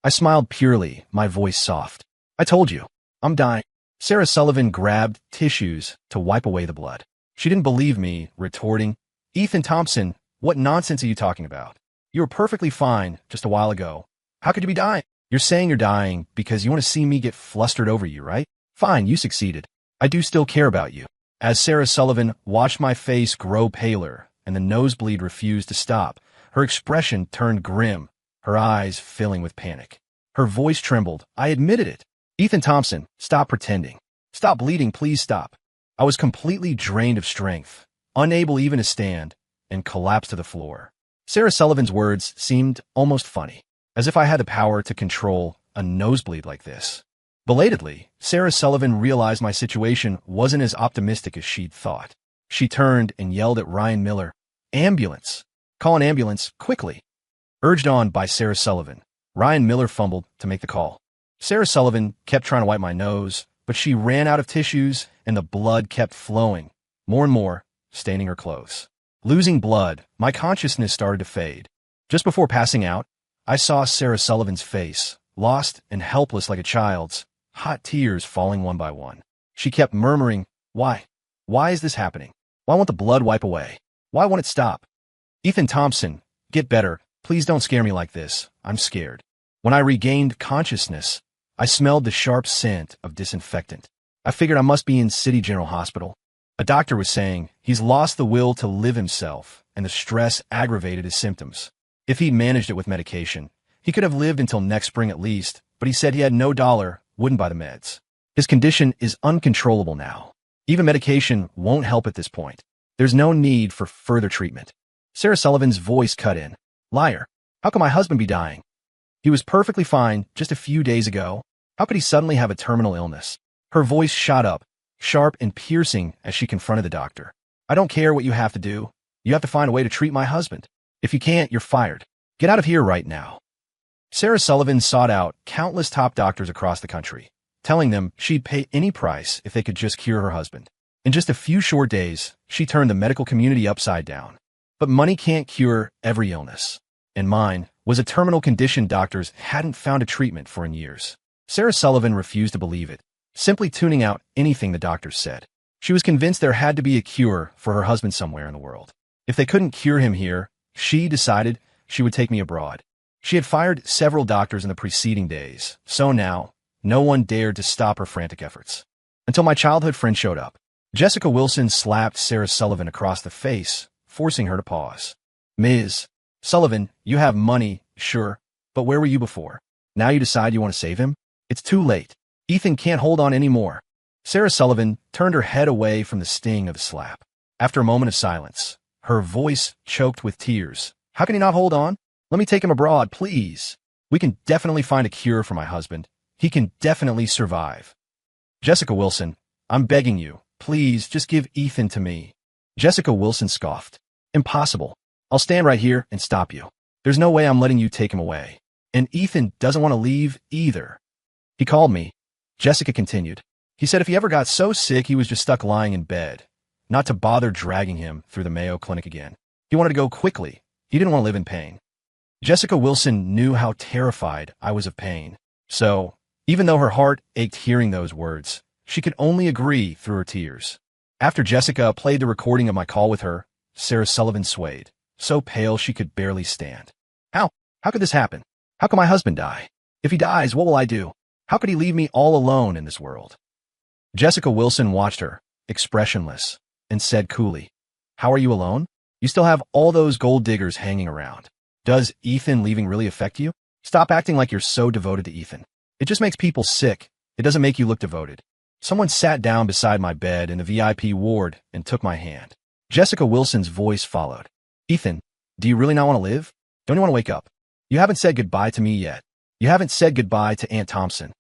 I smiled purely, my voice soft. "I told you, I'm dying." Sarah Sullivan grabbed tissues to wipe away the blood. She didn't believe me, retorting, "Ethan Thompson, what nonsense are you talking about? You were perfectly fine just a while ago. How could you be dying? You're saying you're dying because you want to see me get flustered over you, right? Fine, you succeeded. I do still care about you." As Sarah Sullivan watched my face grow paler and the nosebleed refused to stop, her expression turned grim, her eyes filling with panic. Her voice trembled. "I admitted it. Ethan Thompson, stop pretending. Stop bleeding, please stop." I was completely drained of strength, unable even to stand, and collapsed to the floor. Sarah Sullivan's words seemed almost funny, as if I had the power to control a nosebleed like this. Belatedly, Sarah Sullivan realized my situation wasn't as optimistic as she'd thought. She turned and yelled at Ryan Miller, "Ambulance! Call an ambulance, quickly!" Urged on by Sarah Sullivan, Ryan Miller fumbled to make the call. Sarah Sullivan kept trying to wipe my nose, but she ran out of tissues and the blood kept flowing, more and more, staining her clothes. Losing blood, my consciousness started to fade. Just before passing out, I saw Sarah Sullivan's face, lost and helpless like a child's, hot tears falling one by one. She kept murmuring, "Why? Why is this happening? Why won't the blood wipe away? Why won't it stop? Ethan Thompson, get better. Please don't scare me like this. I'm scared." When I regained consciousness, I smelled the sharp scent of disinfectant. I figured I must be in City General Hospital. A doctor was saying he's lost the will to live himself, and the stress aggravated his symptoms. If he'd managed it with medication, he could have lived until next spring at least, but he said he had no dollar, wouldn't buy the meds. His condition is uncontrollable now. Even medication won't help at this point. There's no need for further treatment. Sarah Sullivan's voice cut in. "Liar. How could my husband be dying? He was perfectly fine just a few days ago. How could he suddenly have a terminal illness?" Her voice shot up, sharp and piercing as she confronted the doctor. "I don't care what you have to do. You have to find a way to treat my husband. If you can't, you're fired. Get out of here right now." Sarah Sullivan sought out countless top doctors across the country, telling them she'd pay any price if they could just cure her husband. In just a few short days, she turned the medical community upside down. But money can't cure every illness. And mine was a terminal condition doctors hadn't found a treatment for in years. Sarah Sullivan refused to believe it, simply tuning out anything the doctors said. She was convinced there had to be a cure for her husband somewhere in the world. If they couldn't cure him here, she decided she would take me abroad. She had fired several doctors in the preceding days, so now no one dared to stop her frantic efforts. Until my childhood friend showed up. Jessica Wilson slapped Sarah Sullivan across the face, forcing her to pause. "Ms. Sullivan, you have money, sure, but where were you before? Now you decide you want to save him? It's too late. Ethan can't hold on anymore." Sarah Sullivan turned her head away from the sting of the slap. After a moment of silence, her voice choked with tears. "How can he not hold on? Let me take him abroad, please. We can definitely find a cure for my husband. He can definitely survive." "Jessica Wilson, I'm begging you, please just give Ethan to me." Jessica Wilson scoffed. "Impossible. I'll stand right here and stop you. There's no way I'm letting you take him away. And Ethan doesn't want to leave either. He called me," Jessica continued. "He said if he ever got so sick he was just stuck lying in bed, not to bother dragging him through the Mayo Clinic again. He wanted to go quickly. He didn't want to live in pain." Jessica Wilson knew how terrified I was of pain. So, even though her heart ached hearing those words, she could only agree through her tears. After Jessica played the recording of my call with her, Sarah Sullivan swayed, so pale she could barely stand. How could this happen? How could my husband die? If he dies, what will I do? How could he leave me all alone in this world?" Jessica Wilson watched her, expressionless, and said coolly, "How are you alone? You still have all those gold diggers hanging around. Does Ethan leaving really affect you? Stop acting like you're so devoted to Ethan. It just makes people sick. It doesn't make you look devoted." Someone sat down beside my bed in the VIP ward and took my hand. Jessica Wilson's voice followed. Ethan, do you really not want to live? Don't you want to wake up? You haven't said goodbye to me yet. You haven't said goodbye to Aunt Thompson.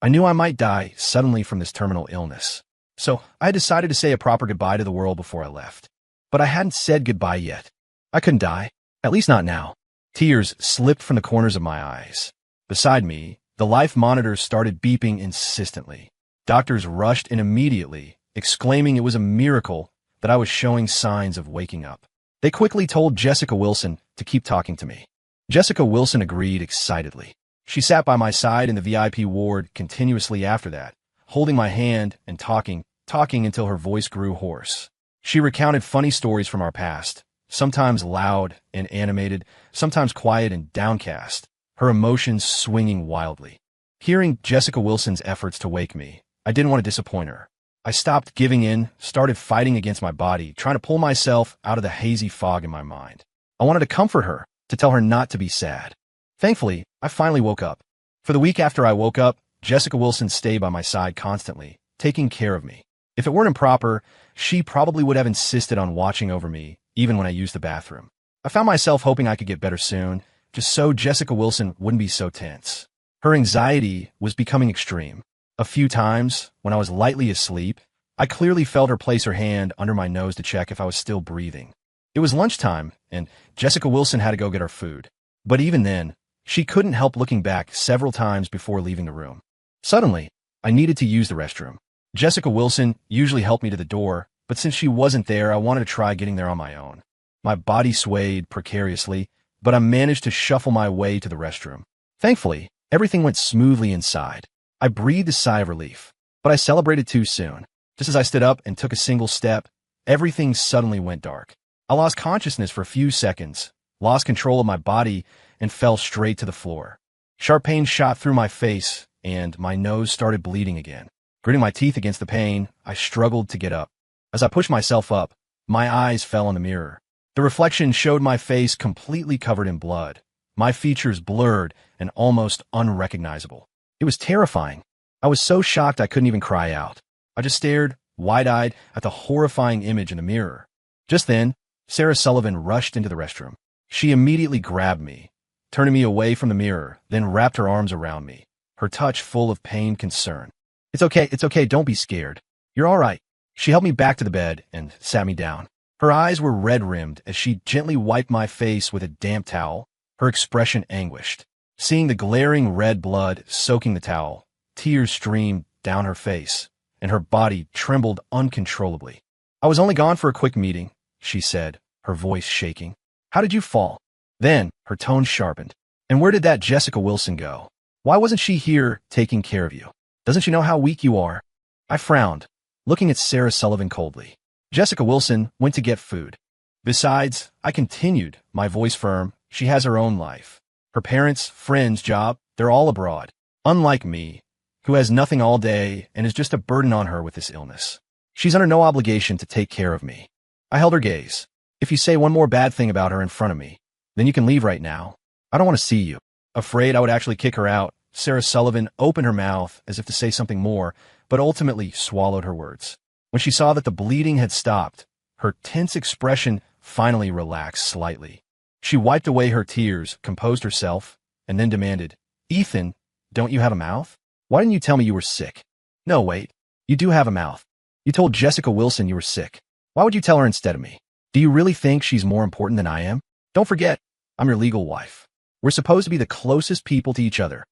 I knew I might die suddenly from this terminal illness. So I had decided to say a proper goodbye to the world before I left. But I hadn't said goodbye yet. I couldn't die. At least not now. Tears slipped from the corners of my eyes. Beside me, the life monitors started beeping insistently. Doctors rushed in immediately, exclaiming it was a miracle that I was showing signs of waking up. They quickly told Jessica Wilson to keep talking to me. Jessica Wilson agreed excitedly. She sat by my side in the VIP ward continuously after that, holding my hand and talking until her voice grew hoarse. She recounted funny stories from our past, sometimes loud and animated, sometimes quiet and downcast, her emotions swinging wildly. Hearing Jessica Wilson's efforts to wake me, I didn't want to disappoint her. I stopped giving in, started fighting against my body, trying to pull myself out of the hazy fog in my mind. I wanted to comfort her, to tell her not to be sad. Thankfully, I finally woke up. For the week after I woke up, Jessica Wilson stayed by my side constantly, taking care of me. If it weren't improper, she probably would have insisted on watching over me, even when I used the bathroom. I found myself hoping I could get better soon, just so Jessica Wilson wouldn't be so tense. Her anxiety was becoming extreme. A few times, when I was lightly asleep, I clearly felt her place her hand under my nose to check if I was still breathing. It was lunchtime, and Jessica Wilson had to go get our food. But even then, she couldn't help looking back several times before leaving the room. Suddenly, I needed to use the restroom. Jessica Wilson usually helped me to the door, but since she wasn't there, I wanted to try getting there on my own. My body swayed precariously, but I managed to shuffle my way to the restroom. Thankfully, everything went smoothly inside. I breathed a sigh of relief, but I celebrated too soon. Just as I stood up and took a single step, everything suddenly went dark. I lost consciousness for a few seconds, lost control of my body, and fell straight to the floor. Sharp pain shot through my face, and my nose started bleeding again. Gritting my teeth against the pain, I struggled to get up. As I pushed myself up, my eyes fell on the mirror. The reflection showed my face completely covered in blood, my features blurred and almost unrecognizable. It was terrifying. I was so shocked I couldn't even cry out. I just stared, wide-eyed, at the horrifying image in the mirror. Just then, Sarah Sullivan rushed into the restroom. She immediately grabbed me, turning me away from the mirror, then wrapped her arms around me, her touch full of pained concern. It's okay, don't be scared. You're all right. She helped me back to the bed and sat me down. Her eyes were red-rimmed as she gently wiped my face with a damp towel, her expression anguished. Seeing the glaring red blood soaking the towel, tears streamed down her face, and her body trembled uncontrollably. I was only gone for a quick meeting, she said, her voice shaking. How did you fall? Then, her tone sharpened. And where did that Jessica Wilson go? Why wasn't she here taking care of you? Doesn't she know how weak you are? I frowned, looking at Sarah Sullivan coldly. Jessica Wilson went to get food. Besides, I continued, my voice firm, she has her own life. Her parents, friends, job, they're all abroad. Unlike me, who has nothing all day and is just a burden on her with this illness. She's under no obligation to take care of me. I held her gaze. If you say one more bad thing about her in front of me, then you can leave right now. I don't want to see you. Afraid I would actually kick her out, Sarah Sullivan opened her mouth as if to say something more, but ultimately swallowed her words. When she saw that the bleeding had stopped, her tense expression finally relaxed slightly. She wiped away her tears, composed herself, and then demanded, Ethan, don't you have a mouth? Why didn't you tell me you were sick? No, wait. You do have a mouth. You told Jessica Wilson you were sick. Why would you tell her instead of me? Do you really think she's more important than I am? Don't forget, I'm your legal wife. We're supposed to be the closest people to each other.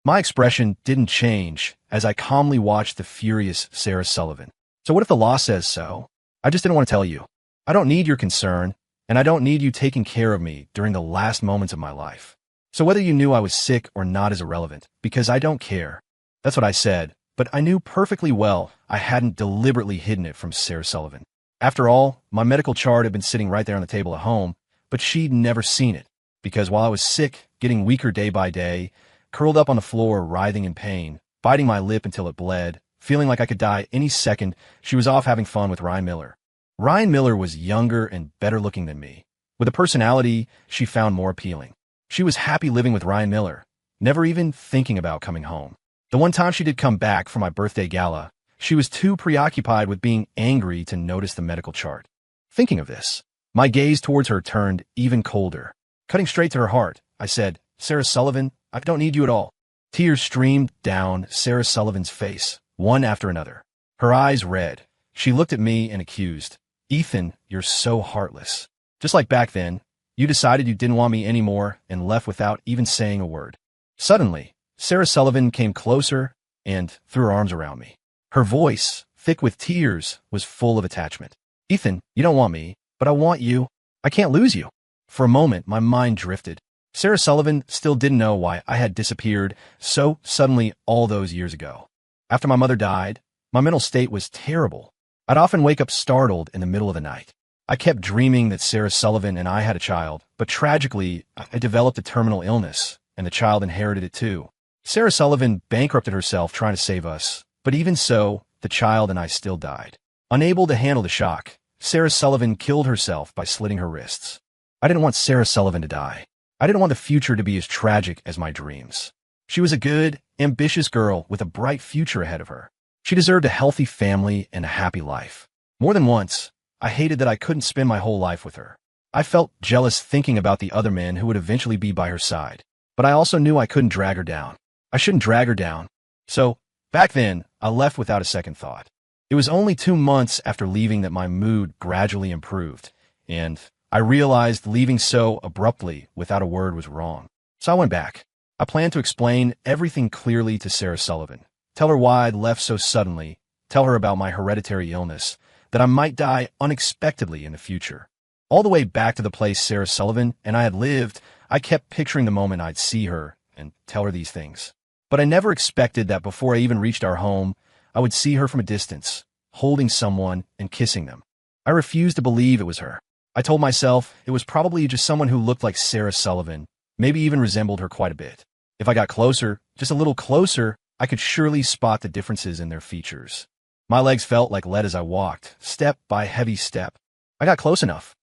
My expression didn't change as I calmly watched the furious Sarah Sullivan. So what if the law says so? I just didn't want to tell you. I don't need your concern, and I don't need you taking care of me during the last moments of my life. So whether you knew I was sick or not is irrelevant, because I don't care. That's what I said, but I knew perfectly well I hadn't deliberately hidden it from Sarah Sullivan. After all, my medical chart had been sitting right there on the table at home, but she'd never seen it, because while I was sick, getting weaker day by day, curled up on the floor, writhing in pain, biting my lip until it bled, feeling like I could die any second, she was off having fun with Ryan Miller. Ryan Miller was younger and better looking than me, with a personality she found more appealing. She was happy living with Ryan Miller, never even thinking about coming home. The one time she did come back for my birthday gala, she was too preoccupied with being angry to notice the medical chart. Thinking of this, my gaze towards her turned even colder. Cutting straight to her heart, I said, "Sarah Sullivan, I don't need you at all." Tears streamed down Sarah Sullivan's face, one after another. Her eyes red. She looked at me and accused, "Ethan, you're so heartless. Just like back then, you decided you didn't want me anymore and left without even saying a word." Suddenly, Sarah Sullivan came closer and threw her arms around me. Her voice, thick with tears, was full of attachment. "Ethan, you don't want me, but I want you. I can't lose you." For a moment, my mind drifted. Sarah Sullivan still didn't know why I had disappeared so suddenly all those years ago. After my mother died, my mental state was terrible. I'd often wake up startled in the middle of the night. I kept dreaming that Sarah Sullivan and I had a child, but tragically, I developed a terminal illness, and the child inherited it too. Sarah Sullivan bankrupted herself trying to save us, but even so, the child and I still died. Unable to handle the shock, Sarah Sullivan killed herself by slitting her wrists. I didn't want Sarah Sullivan to die. I didn't want the future to be as tragic as my dreams. She was a good, ambitious girl with a bright future ahead of her. She deserved a healthy family and a happy life. More than once, I hated that I couldn't spend my whole life with her. I felt jealous thinking about the other men who would eventually be by her side. But I also knew I couldn't drag her down. I shouldn't drag her down. So, back then, I left without a second thought. It was only 2 months after leaving that my mood gradually improved, and I realized leaving so abruptly without a word was wrong. So I went back. I planned to explain everything clearly to Sarah Sullivan. Tell her why I'd left so suddenly. Tell her about my hereditary illness, that I might die unexpectedly in the future. All the way back to the place Sarah Sullivan and I had lived, I kept picturing the moment I'd see her and tell her these things. But I never expected that before I even reached our home, I would see her from a distance, holding someone and kissing them. I refused to believe it was her. I told myself it was probably just someone who looked like Sarah Sullivan, maybe even resembled her quite a bit. If I got closer, just a little closer, I could surely spot the differences in their features. My legs felt like lead as I walked, step by heavy step. I got close enough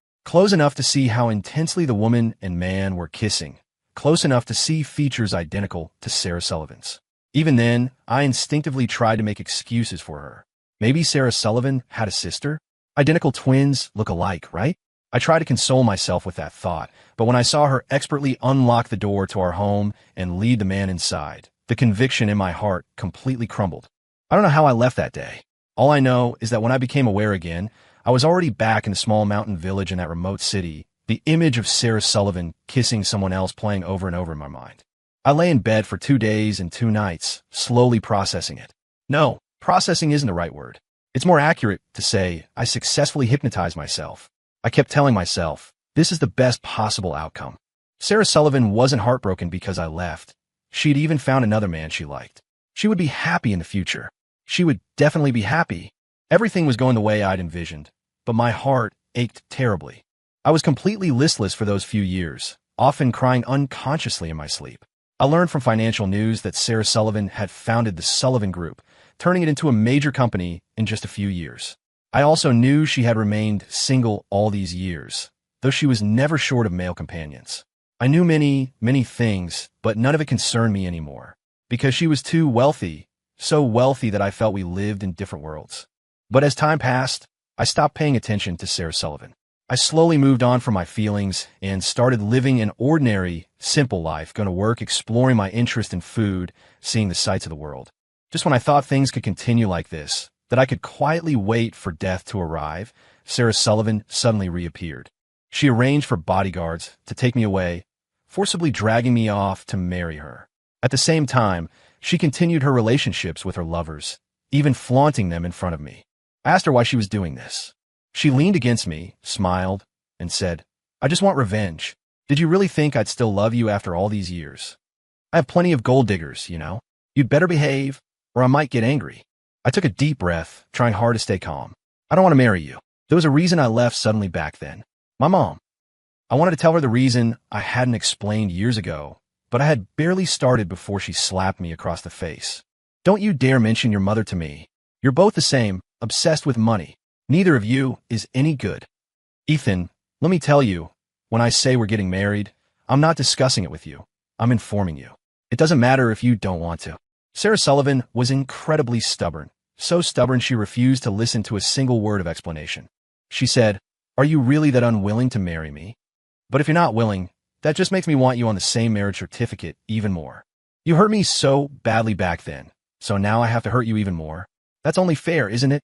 to see how intensely the woman and man were kissing, close enough to see features identical to Sarah Sullivan's. Even then, I instinctively tried to make excuses for her. Maybe Sarah Sullivan had a sister? Identical twins look alike, right? I tried to console myself with that thought, but when I saw her expertly unlock the door to our home and lead the man inside, the conviction in my heart completely crumbled. I don't know how I left that day. All I know is that when I became aware again, I was already back in a small mountain village in that remote city, the image of Sarah Sullivan kissing someone else playing over and over in my mind. I lay in bed for 2 days and 2 nights, slowly processing it. No, processing isn't the right word. It's more accurate to say I successfully hypnotized myself. I kept telling myself, this is the best possible outcome. Sarah Sullivan wasn't heartbroken because I left. She'd even found another man she liked. She would be happy in the future. She would definitely be happy. Everything was going the way I'd envisioned, but my heart ached terribly. I was completely listless for those few years, often crying unconsciously in my sleep. I learned from financial news that Sarah Sullivan had founded the Sullivan Group, turning it into a major company in just a few years. I also knew she had remained single all these years, though she was never short of male companions. I knew many, many things, but none of it concerned me anymore, because she was too wealthy, so wealthy that I felt we lived in different worlds. But as time passed, I stopped paying attention to Sarah Sullivan. I slowly moved on from my feelings and started living an ordinary, simple life, going to work, exploring my interest in food, seeing the sights of the world. Just when I thought things could continue like this, that I could quietly wait for death to arrive, Sarah Sullivan suddenly reappeared. She arranged for bodyguards to take me away, forcibly dragging me off to marry her. At the same time, she continued her relationships with her lovers, even flaunting them in front of me. I asked her why she was doing this. She leaned against me, smiled, and said, "I just want revenge. Did you really think I'd still love you after all these years? I have plenty of gold diggers, you know. You'd better behave, or I might get angry." I took a deep breath, trying hard to stay calm. "I don't want to marry you. There was a reason I left suddenly back then. My mom." I wanted to tell her the reason I hadn't explained years ago, but I had barely started before she slapped me across the face. "Don't you dare mention your mother to me. You're both the same, obsessed with money. Neither of you is any good. Ethan, let me tell you, when I say we're getting married, I'm not discussing it with you. I'm informing you. It doesn't matter if you don't want to." Sarah Sullivan was incredibly stubborn, so stubborn she refused to listen to a single word of explanation. She said, Are you really that unwilling to marry me? But if you're not willing, that just makes me want you on the same marriage certificate even more. You hurt me so badly back then, so now I have to hurt you even more. That's only fair, isn't it?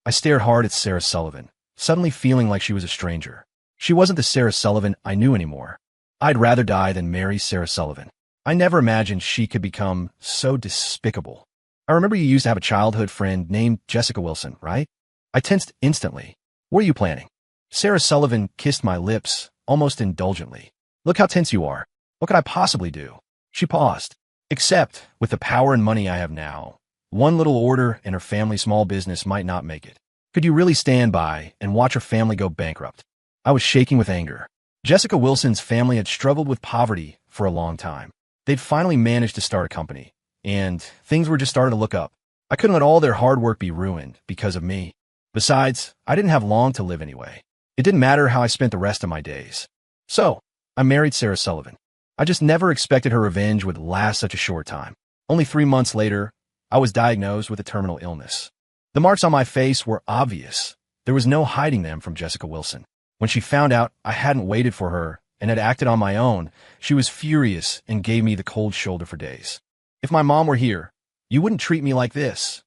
I stared hard at Sarah Sullivan, suddenly feeling like she was a stranger. She wasn't the Sarah Sullivan I knew anymore. I'd rather die than marry Sarah Sullivan. I never imagined she could become so despicable. I remember you used to have a childhood friend named Jessica Wilson, right? I tensed instantly. What are you planning? Sarah Sullivan kissed my lips, almost indulgently. Look how tense you are. What could I possibly do? She paused. Except, with the power and money I have now, one little order in her family's small business might not make it. Could you really stand by and watch her family go bankrupt? I was shaking with anger. Jessica Wilson's family had struggled with poverty for a long time. They'd finally managed to start a company, and things were just starting to look up. I couldn't let all their hard work be ruined because of me. Besides, I didn't have long to live anyway. It didn't matter how I spent the rest of my days. So, I married Sarah Sullivan. I just never expected her revenge would last such a short time. Only 3 months later, I was diagnosed with a terminal illness. The marks on my face were obvious. There was no hiding them from Jessica Wilson. When she found out I hadn't waited for her and had acted on my own, she was furious and gave me the cold shoulder for days. If my mom were here, you wouldn't treat me like this.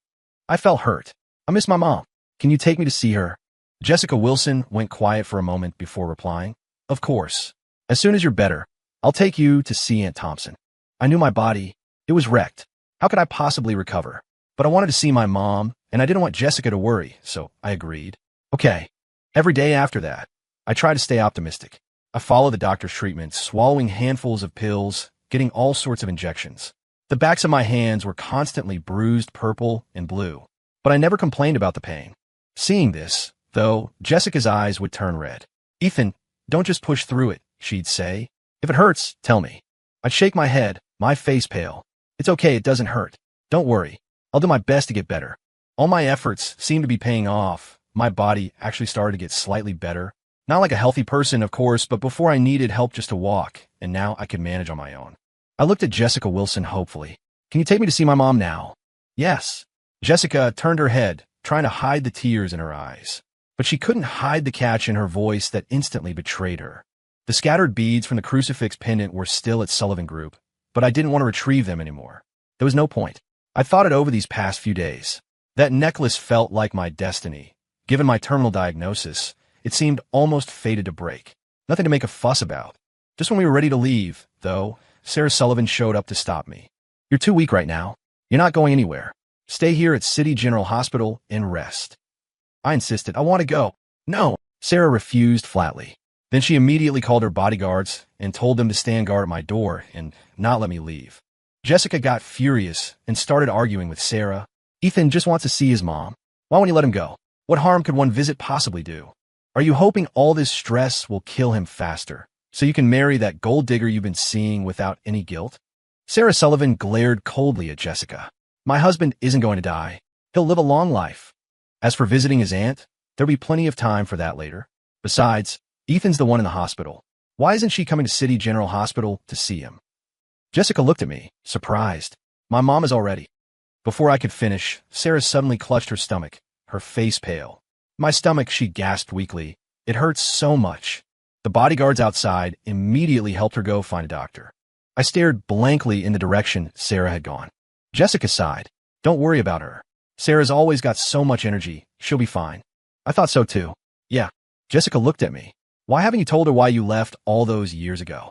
I felt hurt. I miss my mom. Can you take me to see her? Jessica Wilson went quiet for a moment before replying. Of course. As soon as you're better, I'll take you to see Aunt Thompson. I knew my body. It was wrecked. How could I possibly recover? But I wanted to see my mom, and I didn't want Jessica to worry, so I agreed. Okay. Every day after that, I tried to stay optimistic. I followed the doctor's treatment, swallowing handfuls of pills, getting all sorts of injections. The backs of my hands were constantly bruised purple and blue, but I never complained about the pain. Seeing this, though, Jessica's eyes would turn red. Ethan, don't just push through it, she'd say. If it hurts, tell me. I'd shake my head, my face pale. It's okay, it doesn't hurt. Don't worry. I'll do my best to get better. All my efforts seemed to be paying off. My body actually started to get slightly better. Not like a healthy person, of course, but before I needed help just to walk, and now I could manage on my own. I looked at Jessica Wilson hopefully. Can you take me to see my mom now? Yes. Jessica turned her head, trying to hide the tears in her eyes. But she couldn't hide the catch in her voice that instantly betrayed her. The scattered beads from the crucifix pendant were still at Sullivan Group, but I didn't want to retrieve them anymore. There was no point. I thought it over these past few days. That necklace felt like my destiny. Given my terminal diagnosis, it seemed almost fated to break. Nothing to make a fuss about. Just when we were ready to leave, though, Sarah Sullivan showed up to stop me. You're too weak right now. You're not going anywhere. Stay here at City General Hospital and rest. I insisted. I want to go. No. Sarah refused flatly. Then she immediately called her bodyguards and told them to stand guard at my door and not let me leave. Jessica got furious and started arguing with Sarah. Ethan just wants to see his mom. Why won't you let him go? What harm could one visit possibly do? Are you hoping all this stress will kill him faster, so you can marry that gold digger you've been seeing without any guilt? Sarah Sullivan glared coldly at Jessica. My husband isn't going to die. He'll live a long life. As for visiting his aunt, there'll be plenty of time for that later. Besides, Ethan's the one in the hospital. Why isn't she coming to City General Hospital to see him? Jessica looked at me, surprised. My mom is already. Before I could finish, Sarah suddenly clutched her stomach, her face pale. My stomach, she gasped weakly. It hurts so much. The bodyguards outside immediately helped her go find a doctor. I stared blankly in the direction Sarah had gone. Jessica sighed. Don't worry about her. Sarah's always got so much energy. She'll be fine. I thought so too. Yeah. Jessica looked at me. Why haven't you told her why you left all those years ago?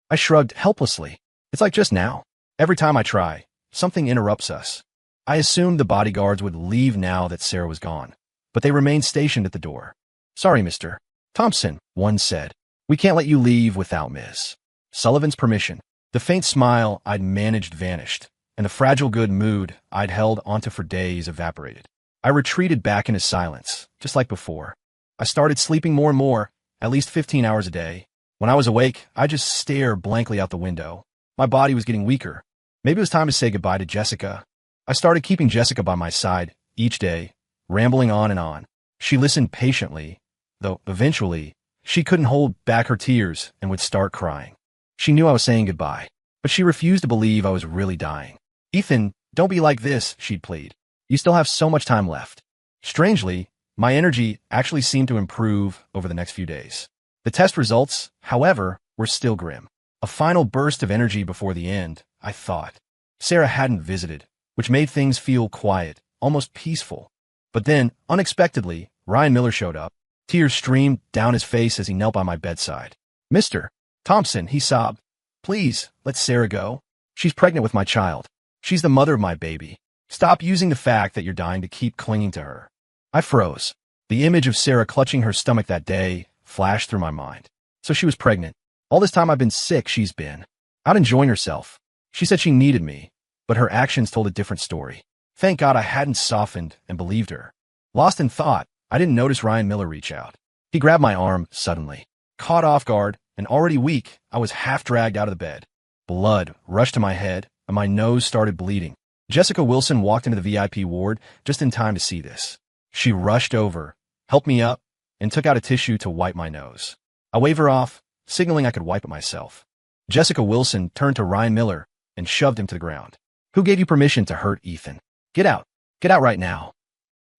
I shrugged helplessly. It's like just now. Every time I try, something interrupts us. I assumed the bodyguards would leave now that Sarah was gone, but they remained stationed at the door. Sorry, Mr. Thompson, one said. We can't let you leave without Ms. Sullivan's permission. The faint smile I'd managed vanished, and the fragile good mood I'd held onto for days evaporated. I retreated back into silence, just like before. I started sleeping more and more, at least 15 hours a day. When I was awake, I'd just stare blankly out the window. My body was getting weaker. Maybe it was time to say goodbye to Jessica. I started keeping Jessica by my side each day, rambling on and on. She listened patiently, though eventually she couldn't hold back her tears and would start crying. She knew I was saying goodbye, but she refused to believe I was really dying. Ethan, don't be like this, she'd plead. You still have so much time left. Strangely, My energy actually seemed to improve over the next few days. The test results, however, were still grim. A final burst of energy before the end, I thought. Sarah hadn't visited, which made things feel quiet, almost peaceful. But then, unexpectedly, Ryan Miller showed up. Tears streamed down his face as he knelt by my bedside. "Mr. Thompson," he sobbed. "Please, let Sarah go. She's pregnant with my child. She's the mother of my baby. Stop using the fact that you're dying to keep clinging to her." I froze. The image of Sarah clutching her stomach that day flashed through my mind. So she was pregnant. All this time I've been sick, she's been out enjoying herself. She said she needed me, but her actions told a different story. Thank God I hadn't softened and believed her. Lost in thought, I didn't notice Ryan Miller reach out. He grabbed my arm suddenly. Caught off guard and already weak, I was half dragged out of the bed. Blood rushed to my head and my nose started bleeding. Jessica Wilson walked into the VIP ward just in time to see this. She rushed over, helped me up, and took out a tissue to wipe my nose. I waved her off, signaling I could wipe it myself. Jessica Wilson turned to Ryan Miller and shoved him to the ground. "Who gave you permission to hurt Ethan? Get out. Get out right now."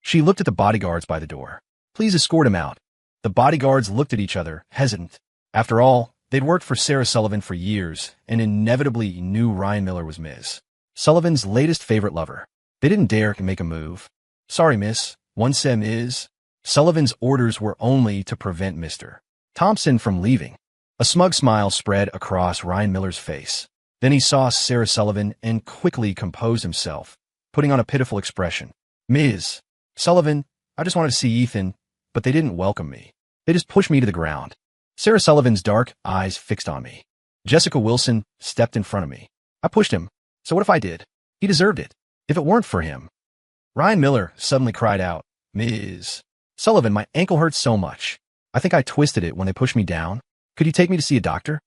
She looked at the bodyguards by the door. "Please escort him out." The bodyguards looked at each other, hesitant. After all, they'd worked for Sarah Sullivan for years and inevitably knew Ryan Miller was Ms. Sullivan's latest favorite lover. They didn't dare to make a move. "Sorry, miss," one said. Ms. Sullivan's orders were only to prevent Mr. Thompson from leaving. A smug smile spread across Ryan Miller's face. Then he saw Sarah Sullivan and quickly composed himself, putting on a pitiful expression. "Ms. Sullivan, I just wanted to see Ethan, but they didn't welcome me. They just pushed me to the ground." Sarah Sullivan's dark eyes fixed on me. Jessica Wilson stepped in front of me. "I pushed him. So what if I did? He deserved it. If it weren't for him." Ryan Miller suddenly cried out, "Ms. Sullivan, my ankle hurts so much. I think I twisted it when they pushed me down. Could you take me to see a doctor?"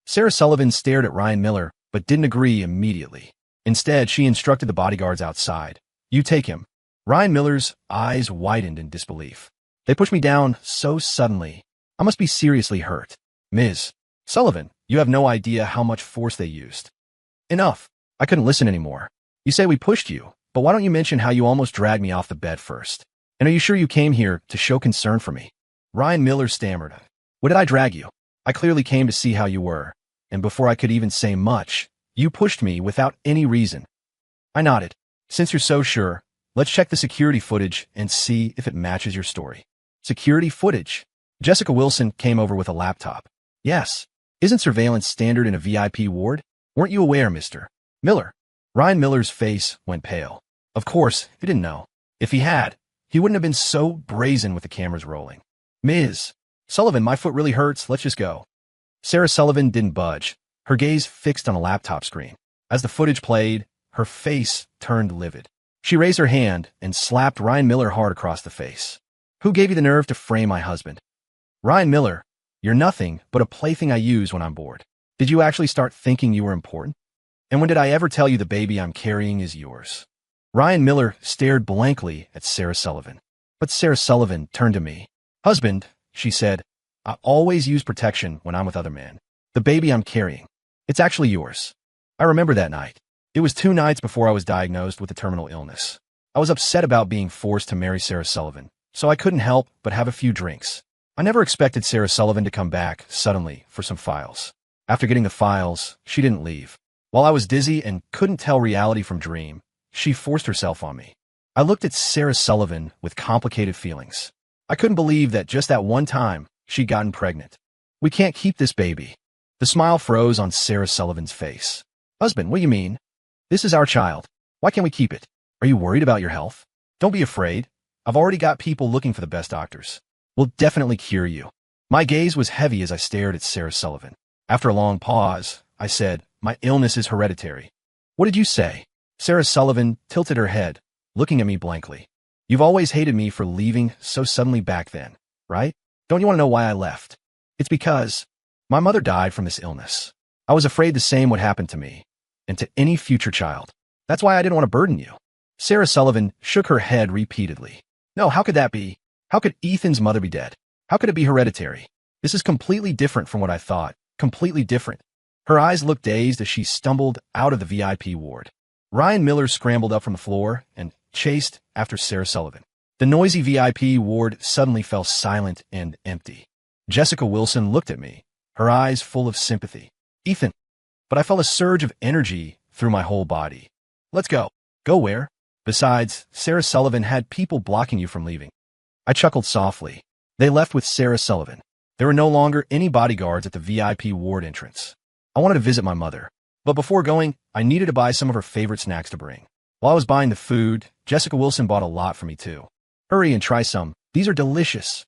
Sarah Sullivan stared at Ryan Miller, but didn't agree immediately. Instead, she instructed the bodyguards outside. "You take him." Ryan Miller's eyes widened in disbelief. "They pushed me down so suddenly. I must be seriously hurt." "Ms. Sullivan, you have no idea how much force they used." "Enough." I couldn't listen anymore. "You say we pushed you, but why don't you mention how you almost dragged me off the bed first? And are you sure you came here to show concern for me?" Ryan Miller stammered. "What did I drag you? I clearly came to see how you were, and before I could even say much, you pushed me without any reason." I nodded. "Since you're so sure, let's check the security footage and see if it matches your story." "Security footage?" Jessica Wilson came over with a laptop. "Yes. Isn't surveillance standard in a VIP ward? Weren't you aware, Mr. Miller?" Ryan Miller's face went pale. Of course, he didn't know. If he had, he wouldn't have been so brazen with the cameras rolling. "Ms. Sullivan, my foot really hurts. Let's just go." Sarah Sullivan didn't budge, her gaze fixed on a laptop screen. As the footage played, her face turned livid. She raised her hand and slapped Ryan Miller hard across the face. "Who gave you the nerve to frame my husband?" "Ryan Miller, you're nothing but a plaything I use when I'm bored. Did you actually start thinking you were important? And when did I ever tell you the baby I'm carrying is yours?" Ryan Miller stared blankly at Sarah Sullivan. But Sarah Sullivan turned to me. "Husband," she said, "I always use protection when I'm with other men. The baby I'm carrying, it's actually yours." I remember that night. It was 2 nights before I was diagnosed with a terminal illness. I was upset about being forced to marry Sarah Sullivan, so I couldn't help but have a few drinks. I never expected Sarah Sullivan to come back suddenly for some files. After getting the files, she didn't leave. While I was dizzy and couldn't tell reality from dream, she forced herself on me. I looked at Sarah Sullivan with complicated feelings. I couldn't believe that just that one time, she'd gotten pregnant. "We can't keep this baby." The smile froze on Sarah Sullivan's face. "Husband, what do you mean? This is our child. Why can't we keep it? Are you worried about your health? Don't be afraid. I've already got people looking for the best doctors. We'll definitely cure you." My gaze was heavy as I stared at Sarah Sullivan. After a long pause, I said, "My illness is hereditary." "What did you say?" Sarah Sullivan tilted her head, looking at me blankly. "You've always hated me for leaving so suddenly back then, right? Don't you want to know why I left?" "It's because my mother died from this illness. I was afraid the same would happen to me, and to any future child. That's why I didn't want to burden you." Sarah Sullivan shook her head repeatedly. "No, how could that be? How could Ethan's mother be dead? How could it be hereditary? This is completely different from what I thought. Completely different." Her eyes looked dazed as she stumbled out of the VIP ward. Ryan Miller scrambled up from the floor and chased after Sarah Sullivan. The noisy VIP ward suddenly fell silent and empty. Jessica Wilson looked at me, her eyes full of sympathy. Ethan. But I felt a surge of energy through my whole body. Let's go. Go where? Besides, Sarah Sullivan had people blocking you from leaving. I chuckled softly. They left with Sarah Sullivan. There were no longer any bodyguards at the VIP ward entrance. I wanted to visit my mother. But before going, I needed to buy some of her favorite snacks to bring. While I was buying the food, Jessica Wilson bought a lot for me too. Hurry and try some. These are delicious.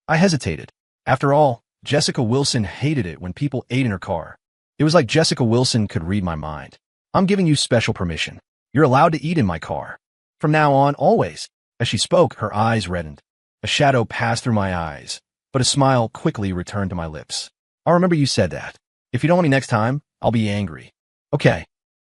I hesitated. After all, Jessica Wilson hated it when people ate in her car. It was like Jessica Wilson could read my mind. I'm giving you special permission. You're allowed to eat in my car. From now on, always. As she spoke, her eyes reddened. A shadow passed through my eyes, but a smile quickly returned to my lips. I'll remember you said that. If you don't want me next time, I'll be angry. Okay.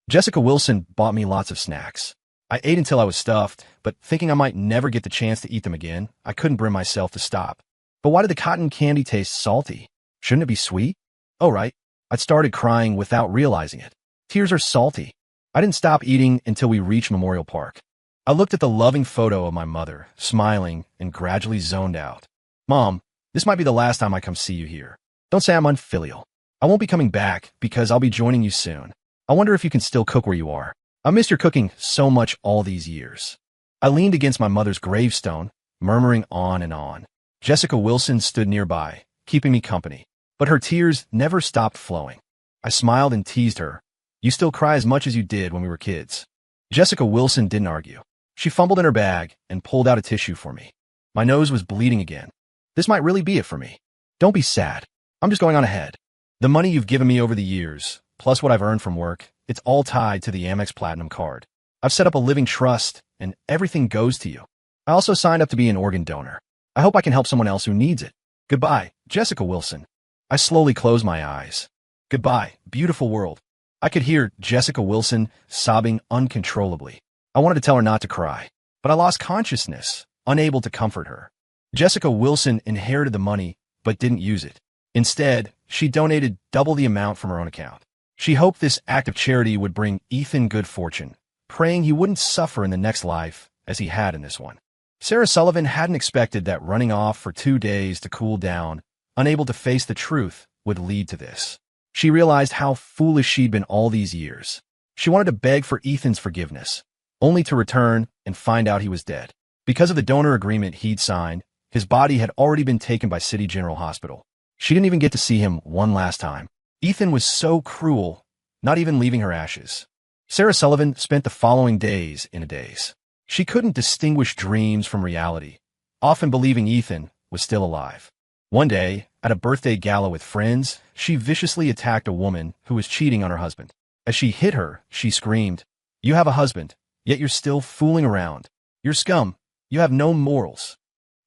Jessica Wilson bought me lots of snacks. I ate until I was stuffed, but thinking I might never get the chance to eat them again, I couldn't bring myself to stop. But why did the cotton candy taste salty? Shouldn't it be sweet? Oh, right. I'd started crying without realizing it. Tears are salty. I didn't stop eating until we reached Memorial Park. I looked at the loving photo of my mother, smiling, and gradually zoned out. Mom, this might be the last time I come see you here. Don't say I'm unfilial. I won't be coming back because I'll be joining you soon. I wonder if you can still cook where you are. I missed your cooking so much all these years. I leaned against my mother's gravestone, murmuring on and on. Jessica Wilson stood nearby, keeping me company, but her tears never stopped flowing. I smiled and teased her. You still cry as much as you did when we were kids. Jessica Wilson didn't argue. She fumbled in her bag and pulled out a tissue for me. My nose was bleeding again. This might really be it for me. Don't be sad. I'm just going on ahead. The money you've given me over the years, plus what I've earned from work, it's all tied to the Amex Platinum card. I've set up a living trust, and everything goes to you. I also signed up to be an organ donor. I hope I can help someone else who needs it. Goodbye, Jessica Wilson. I slowly closed my eyes. Goodbye, beautiful world. I could hear Jessica Wilson sobbing uncontrollably. I wanted to tell her not to cry, but I lost consciousness, unable to comfort her. Jessica Wilson inherited the money, but didn't use it. Instead, she donated double the amount from her own account. She hoped this act of charity would bring Ethan good fortune, praying he wouldn't suffer in the next life as he had in this one. Sarah Sullivan hadn't expected that running off for 2 days to cool down, unable to face the truth, would lead to this. She realized how foolish she'd been all these years. She wanted to beg for Ethan's forgiveness, only to return and find out he was dead. Because of the donor agreement he'd signed, his body had already been taken by City General Hospital. She didn't even get to see him one last time. Ethan was so cruel, not even leaving her ashes. Sarah Sullivan spent the following days in a daze. She couldn't distinguish dreams from reality, often believing Ethan was still alive. One day, at a birthday gala with friends, she viciously attacked a woman who was cheating on her husband. As she hit her, she screamed, "You have a husband, yet you're still fooling around. You're scum. You have no morals."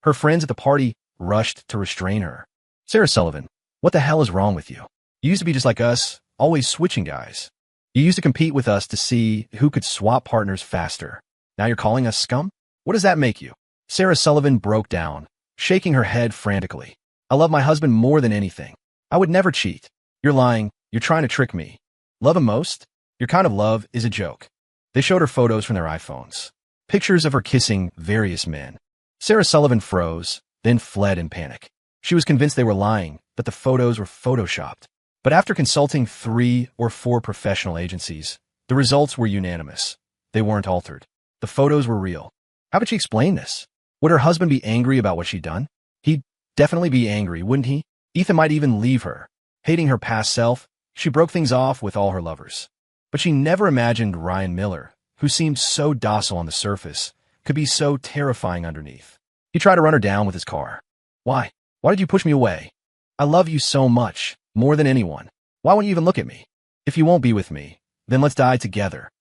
Her friends at the party rushed to restrain her. Sarah Sullivan, what the hell is wrong with you? You used to be just like us, always switching guys. You used to compete with us to see who could swap partners faster. Now you're calling us scum? What does that make you? Sarah Sullivan broke down, shaking her head frantically. I love my husband more than anything. I would never cheat. You're lying. You're trying to trick me. Love him most? Your kind of love is a joke. They showed her photos from their iPhones. Pictures of her kissing various men. Sarah Sullivan froze, then fled in panic. She was convinced they were lying, that the photos were photoshopped. But after consulting 3 or 4 professional agencies, the results were unanimous. They weren't altered. The photos were real. How would she explain this? Would her husband be angry about what she'd done? He'd definitely be angry, wouldn't he? Ethan might even leave her. Hating her past self, she broke things off with all her lovers. But she never imagined Ryan Miller, who seemed so docile on the surface, could be so terrifying underneath. He tried to run her down with his car. Why? Why did you push me away? I love you so much, more than anyone. Why won't you even look at me? If you won't be with me, then let's die together.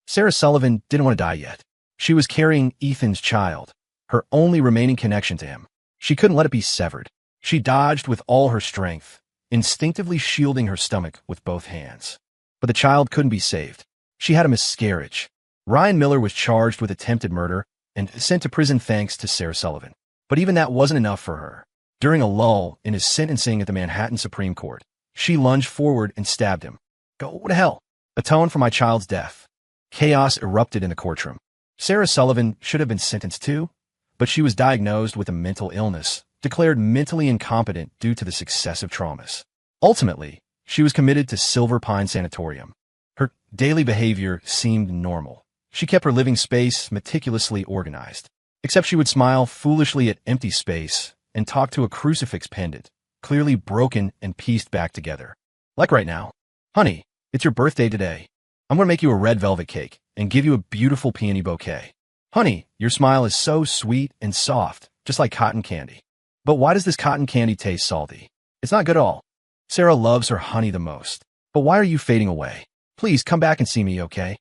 Sarah Sullivan didn't want to die yet. She was carrying Ethan's child, her only remaining connection to him. She couldn't let it be severed. She dodged with all her strength, instinctively shielding her stomach with both hands. But the child couldn't be saved. She had a miscarriage. Ryan Miller was charged with attempted murder and sent to prison thanks to Sarah Sullivan. But even that wasn't enough for her. During a lull in his sentencing at the Manhattan Supreme Court, she lunged forward and stabbed him. Go to hell. Atone for my child's death. Chaos erupted in the courtroom. Sarah Sullivan should have been sentenced too, but she was diagnosed with a mental illness, declared mentally incompetent due to the successive traumas. Ultimately, she was committed to Silver Pine Sanatorium. Her daily behavior seemed normal. She kept her living space meticulously organized, except she would smile foolishly at empty space and talk to a crucifix pendant, clearly broken and pieced back together. Like right now. Honey, it's your birthday today. I'm going to make you a red velvet cake and give you a beautiful peony bouquet. Honey, your smile is so sweet and soft, just like cotton candy. But why does this cotton candy taste salty? It's not good at all. Sarah loves her honey the most. But why are you fading away? Please come back and see me, okay?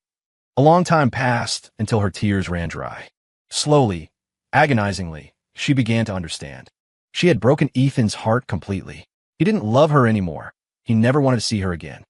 A long time passed until her tears ran dry. Slowly, agonizingly, she began to understand. She had broken Ethan's heart completely. He didn't love her anymore. He never wanted to see her again.